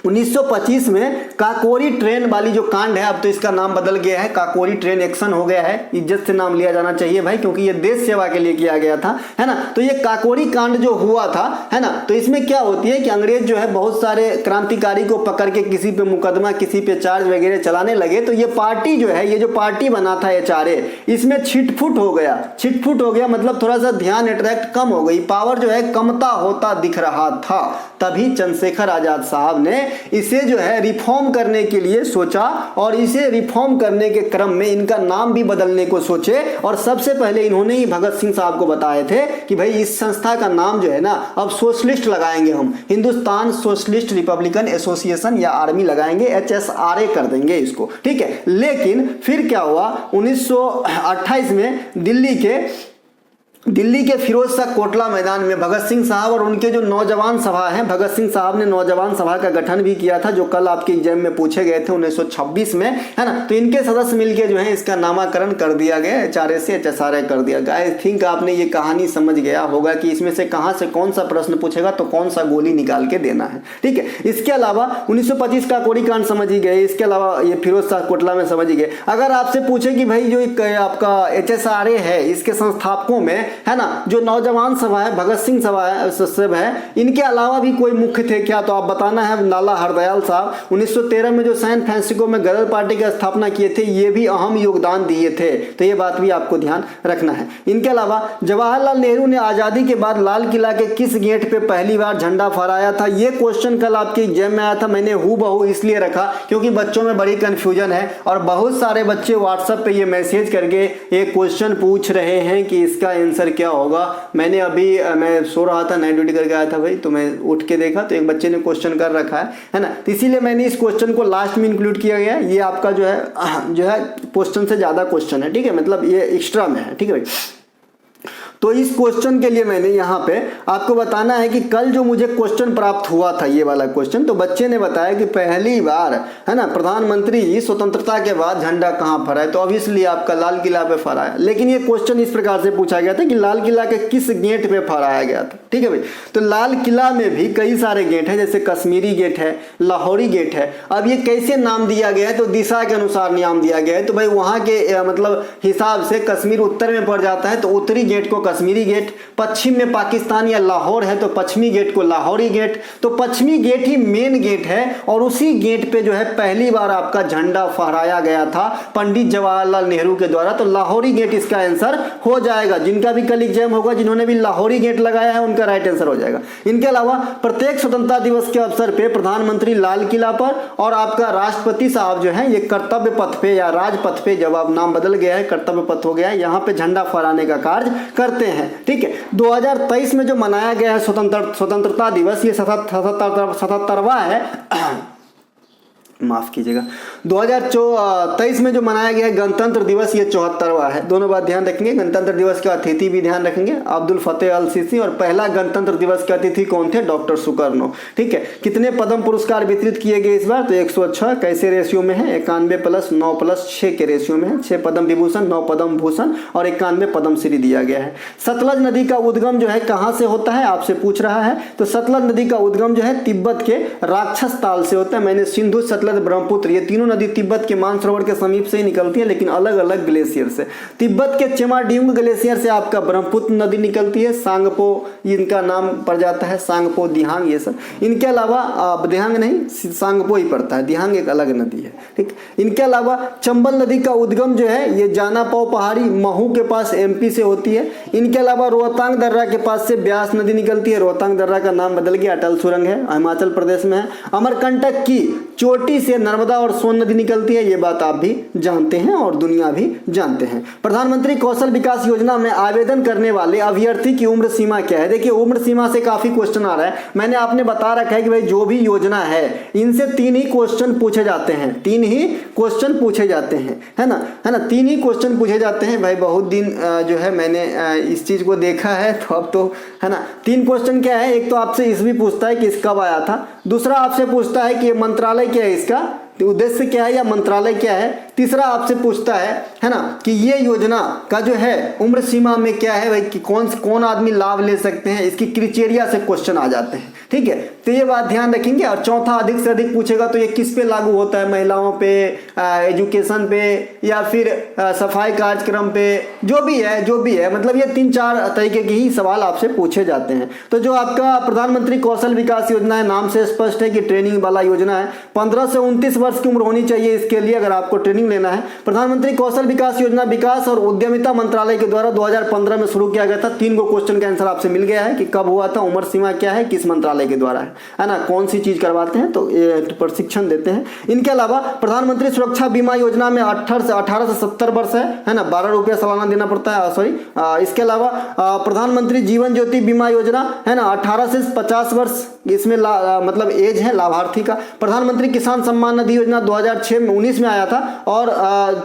1925 में काकोरी ट्रेन वाली जो कांड है, अब तो इसका नाम बदल गया है, काकोरी ट्रेन एक्शन हो गया है, इज्जत से नाम लिया जाना चाहिए भाई, क्योंकि ये देश सेवा के लिए किया गया था, है ना। तो ये काकोरी कांड जो हुआ था, है ना, तो इसमें क्या होती है कि अंग्रेज जो है बहुत सारे क्रांतिकारी को पकड़ के किसी पे मुकदमा, किसी पे चार्ज वगैरह चलाने लगे। तो ये पार्टी जो है, ये जो पार्टी बना था HRA, इसमें छिटफुट हो गया। छिटफुट हो गया मतलब थोड़ा सा ध्यान अट्रैक्ट कम हो गई, पावर जो है कमता होता दिख रहा था। तभी चंद्रशेखर आजाद साहब ने इसे जो है रिफॉर्म करने के लिए सोचा, और इसे रिफॉर्म करने के क्रम में इनका नाम भी बदलने को सोचे। और सबसे पहले इन्होंने ही भगत सिंह साहब को बताए थे कि भाई इस संस्था का नाम जो है ना अब सोशलिस्ट लगाएंगे, हम हिंदुस्तान सोशलिस्ट रिपब्लिकन एसोसिएशन या आर्मी लगाएंगे, HSRA कर देंगे इसको, ठीक है। लेकिन फिर क्या हुआ, 1928 में दिल्ली के फिरोज शाह कोटला मैदान में भगत सिंह साहब और उनके जो नौजवान सभा हैं, भगत सिंह साहब ने नौजवान सभा का गठन भी किया था, जो कल आपके एग्जाम में पूछे गए थे 1926 में, है ना। तो इनके सदस्य मिलके जो है इसका नामकरण कर दिया गया, HRA से HSRA कर दिया गया। आई थिंक आपने ये कहानी समझ गया होगा कि इसमें से कहाँ से कौन सा प्रश्न पूछेगा तो कौन सा गोली निकाल के देना है, ठीक है। इसके अलावा 1925 का काकोरी कांड समझ ही गए, इसके अलावा ये फिरोज शाह कोटला में समझ ही गए। अगर आपसे पूछे कि भाई जो आपका HSRA है, इसके संस्थापकों में, है ना, जो नौजवान सभा है, भगत सिंह सभा है, इनके अलावा भी कोई मुख्य थे क्या, तो आप बताना है लाला हरदयाल साहब 1913 में जो सैन फ्रांसिस्को में गदर पार्टी की स्थापना किए थे, ये भी अहम योगदान दिए थे। तो ये बात भी आपको ध्यान रखना है। इनके अलावा जवाहरलाल नेहरू ने आजादी के बाद लाल किला के किस गेट पे पहली बार झंडा फहराया था? ये क्वेश्चन कल आपके एग्जाम में आया था। मैंने हूबहू इसलिए रखा क्योंकि बच्चों में बड़ी कंफ्यूजन है और बहुत सारे बच्चे व्हाट्सएप पे ये मैसेज करके एक क्वेश्चन पूछ रहे हैं कि इसका आंसर क्या होगा। मैंने अभी मैं सो रहा था, नाइट ड्यूटी करके आया था भाई, तो मैं उठ के देखा तो एक बच्चे ने क्वेश्चन कर रखा है ना, तो इसीलिए मैंने इस क्वेश्चन को लास्ट में इंक्लूड किया गया। ये आपका जो है क्वेश्चन से ज्यादा क्वेश्चन है, ठीक है, मतलब ये एक्स्ट्रा में है, ठीक है भाई। तो इस क्वेश्चन के लिए मैंने यहाँ पे आपको बताना है कि कल जो मुझे क्वेश्चन प्राप्त हुआ था, ये वाला क्वेश्चन, तो बच्चे ने बताया कि पहली बार, है ना, प्रधानमंत्री जी स्वतंत्रता के बाद झंडा कहाँ फहराए, तो ऑब्वियसली आपका लाल किला पे फहराया। लेकिन ये क्वेश्चन इस प्रकार से पूछा गया था कि लाल किला के किस गेट पे फहराया गया था, ठीक है भाई। तो लाल किला में भी कई सारे गेट हैं, जैसे कश्मीरी गेट है, लाहौरी गेट है। अब ये कैसे नाम दिया गया है, तो दिशा के अनुसार नाम दिया गया है। तो भाई वहाँ के मतलब हिसाब से कश्मीर उत्तर में पड़ जाता है, तो उत्तरी गेट को कश्मीरी गेट, पश्चिम में पाकिस्तान या लाहौर है तो पश्चिमी गेट को लाहौरी गेट। तो पश्चिमी गेट ही मेन गेट है और उसी गेट पे जो है पहली बार आपका झंडा फहराया गया था पंडित जवाहरलाल नेहरू के द्वारा। तो लाहौरी गेट इसका आंसर हो जाएगा। जिनका भी कल एग्जाम होगा, जिन्होंने भी लाहौरी गेट लगाया है, उनका राइट आंसर हो जाएगा। इनके अलावा प्रत्येक स्वतंत्रता दिवस के अवसर पे प्रधानमंत्री लाल किला पर और आपका राष्ट्रपति साहब जो है ये कर्तव्य पथ पे या राजपथ पे, जब अब नाम बदल गया है, कर्तव्य पथ हो गया है, यहाँ पे झंडा फहराने का कार्य करते हैं, ठीक है। 2023 में जो मनाया गया है स्वतंत्रता दिवस, ये 77वां है, माफ कीजिएगा, 2023 में जो मनाया गया है गणतंत्र दिवस, ये 74वां है। दोनों बात ध्यान रखेंगे। गणतंत्र दिवस के अतिथि भी ध्यान रखेंगे, अब्दुल फतेह अल सीसी, और पहला गणतंत्र दिवस के अतिथि कौन थे? डॉक्टर सुकर्णो, ठीक है। कितने पद्म पुरस्कार वितरित किए गए इस बार? तो 106। कैसे रेशियो में है? 91 + 9 + 6 के रेशियो में है। 6 पद्म विभूषण, 9 पद्म भूषण और 91 पद्मश्री दिया गया है। सतलज नदी का उद्गम जो है कहाँ से होता है, आपसे पूछ रहा है। तो सतलज नदी का उद्गम जो है तिब्बत के राक्षस ताल से होता है। मैंने सिंधु सतलज सतलज, ब्रह्मपुत्र, ये तीनों नदी तिब्बत के मानसरोवर के समीप से ही निकलती है, लेकिन अलग अलग ग्लेशियर से। तिब्बत के चेमाड्यूंग ग्लेशियर से आपका ब्रह्मपुत्र नदी निकलती है, सांगपो इनका नाम पड़ जाता है, सांगपो, दिहांग, ये सब। इनके अलावा दिहांग नहीं, सांगपो ही पड़ता है, दिहांग एक अलग नदी है, ठीक। इनके अलावा चंबल नदी का उद्गम जो है ये जानापाव पहाड़ी महू के पास एमपी से होती है। इनके अलावा रोहतांग दर्रा के पास से ब्यास नदी निकलती है, रोहतांग दर्रा का नाम बदल गया, अटल सुरंग है, हिमाचल प्रदेश में है। अमरकंटक की चोटी से नर्मदा और सोन नदी निकलती है, ये बात आप भी जानते हैं और दुनिया भी जानते हैं। प्रधानमंत्री कौशल विकास योजना में आवेदन करने वाले अभ्यर्थी की उम्र सीमा क्या है? देखिए उम्र सीमा से काफी क्वेश्चन आ रहा है, मैंने आपने बता रखा है कि भाई जो भी योजना है इनसे 3 ही क्वेश्चन पूछे जाते हैं, 3 ही क्वेश्चन पूछे जाते हैं, है ना, 3 ही क्वेश्चन पूछे जाते हैं। भाई बहुत दिन जो है मैंने इस चीज को देखा है, तो अब तो है ना 3 क्वेश्चन क्या है, एक तो आपसे इसवी पूछता है कि इस कब आया था, दूसरा आपसे पूछता है कि ये मंत्रालय क्या है, इसका उद्देश्य क्या है या मंत्रालय क्या है, तीसरा आपसे पूछता है ना, कि ये योजना का जो है उम्र सीमा में क्या है भाई, कि कौन आदमी लाभ ले सकते हैं, इसकी क्राइटेरिया से क्वेश्चन आ जाते हैं, ठीक है। तो ये बात ध्यान रखेंगे। और चौथा अधिक से अधिक पूछेगा तो ये किस पे लागू होता है, महिलाओं पे, एजुकेशन पे, या फिर सफाई कार्यक्रम पे, जो भी है, मतलब ये 3-4 तरीके के ही सवाल आपसे पूछे जाते हैं। तो जो आपका प्रधानमंत्री कौशल विकास योजना है, नाम से स्पष्ट है कि ट्रेनिंग वाला योजना है। 15 से 29 वर्ष की उम्र होनी चाहिए इसके लिए, अगर आपको ट्रेनिंग लेना है। प्रधानमंत्री कौशल विकास योजना विकास और उद्यमिता मंत्रालय के द्वारा 2015 में शुरू किया गया था। 3 गो क्वेश्चन का आंसर आपसे मिल गया है कि कब हुआ था, उम्र सीमा क्या है, किस मंत्रालय के द्वारा है ना, कौन सी चीज करवाते हैं, तो प्रशिक्षण देते हैं। इनके अलावा प्रधानमंत्री सुरक्षा बीमा योजना में 18 से 70 वर्ष है ना, 12 रुपया सालाना देना पड़ता है, सॉरी। इसके अलावा प्रधानमंत्री जीवन ज्योति बीमा योजना है ना, 18 से 50 वर्ष इसमें मतलब एज है लाभार्थी का। प्रधानमंत्री किसान सम्मान निधि योजना 2019 में आया था, और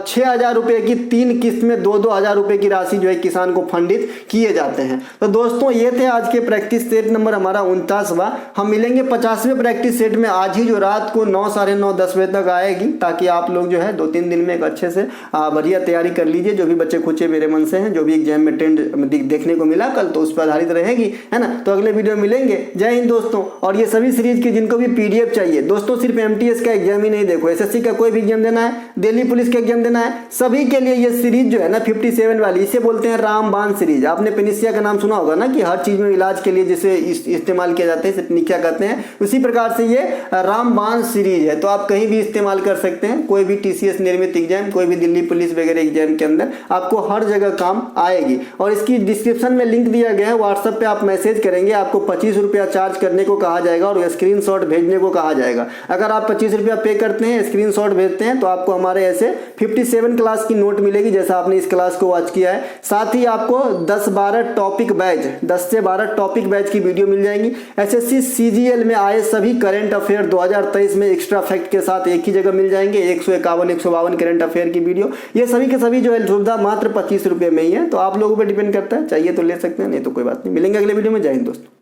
6,000 रुपए की 3 किस्त में 2-2 हजार रुपए की राशि जो है किसान को फंडित किए जाते हैं। तो दोस्तों ये थे आज के प्रैक्टिस सेट नंबर हमारा 49वां। हम मिलेंगे 50वें प्रैक्टिस सेट में आज ही, जो रात को 9, साढ़े 9, 10 बजे तक आएगी, ताकि आप लोग जो है 2-3 दिन में एक अच्छे से बढ़िया तैयारी कर लीजिए। जो भी बच्चे खुचे मेरे मन से हैं, जो भी एग्जाम में ट्रेंड देखने को मिला कल, तो उस पर आधारित रहेगी, है ना। तो अगले वीडियो में मिलेंगे। जय हिंद दोस्तों। और ये सभी सीरीज की जिनको भी पीडीएफ चाहिए दोस्तों, सिर्फ एमटीएस का एग्जाम ही नहीं, देखो एसएससी का कोई भी एग्जाम देना है, दिल्ली पुलिस का एग्जाम देना है, सभी के लिए ये सीरीज जो है ना 57 वाली, इसे बोलते हैं रामबाण सीरीज। आपने पेनिसिया का नाम सुना होगा ना, कि हर चीज में इलाज के लिए जिसे इस्तेमाल किया जाता है, इसे निकिया कहते हैं। उसी प्रकार से ये रामबाण सीरीज है, तो आप कहीं भी इस्तेमाल कर सकते हैं। कोई भी टीसीएस निर्मित एग्जाम, कोई भी दिल्ली पुलिस वगैरह एग्जाम के अंदर आपको हर जगह काम आएगी। और इसकी डिस्क्रिप्शन में लिंक दिया गया है, व्हाट्सएप पे आप मैसेज करेंगे, आपको 25 रुपया चार्ज करने को कहा जाएगा और स्क्रीनशॉट भेजने को कहा जाएगा। अगर आप 25 रुपया पे करते हैं, स्क्रीनशॉट भेजते हैं, तो आपको हमारे ऐसे 57 क्लास की नोट मिलेगी, जैसा आपने इस क्लास को वॉच किया है। साथ ही आपको 10-12 टॉपिक बैच, 10 से 12 टॉपिक बैच की वीडियो मिल जाएंगी। एसएससी सीजीएल में आए सभी करंट अफेयर 2023 में एक्स्ट्रा फैक्ट के साथ एक ही जगह मिल जाएंगे। 151-152 करंट अफेयर की वीडियो, ये सभी के सभी जो है सुविधा मात्र 25 रुपये में ही है। तो आप लोगों पर डिपेंड करता है, चाहिए तो ले सकते हैं, नहीं तो कोई बात नहीं। मिलेंगे अगले वीडियो में। जय हिंद दोस्तों।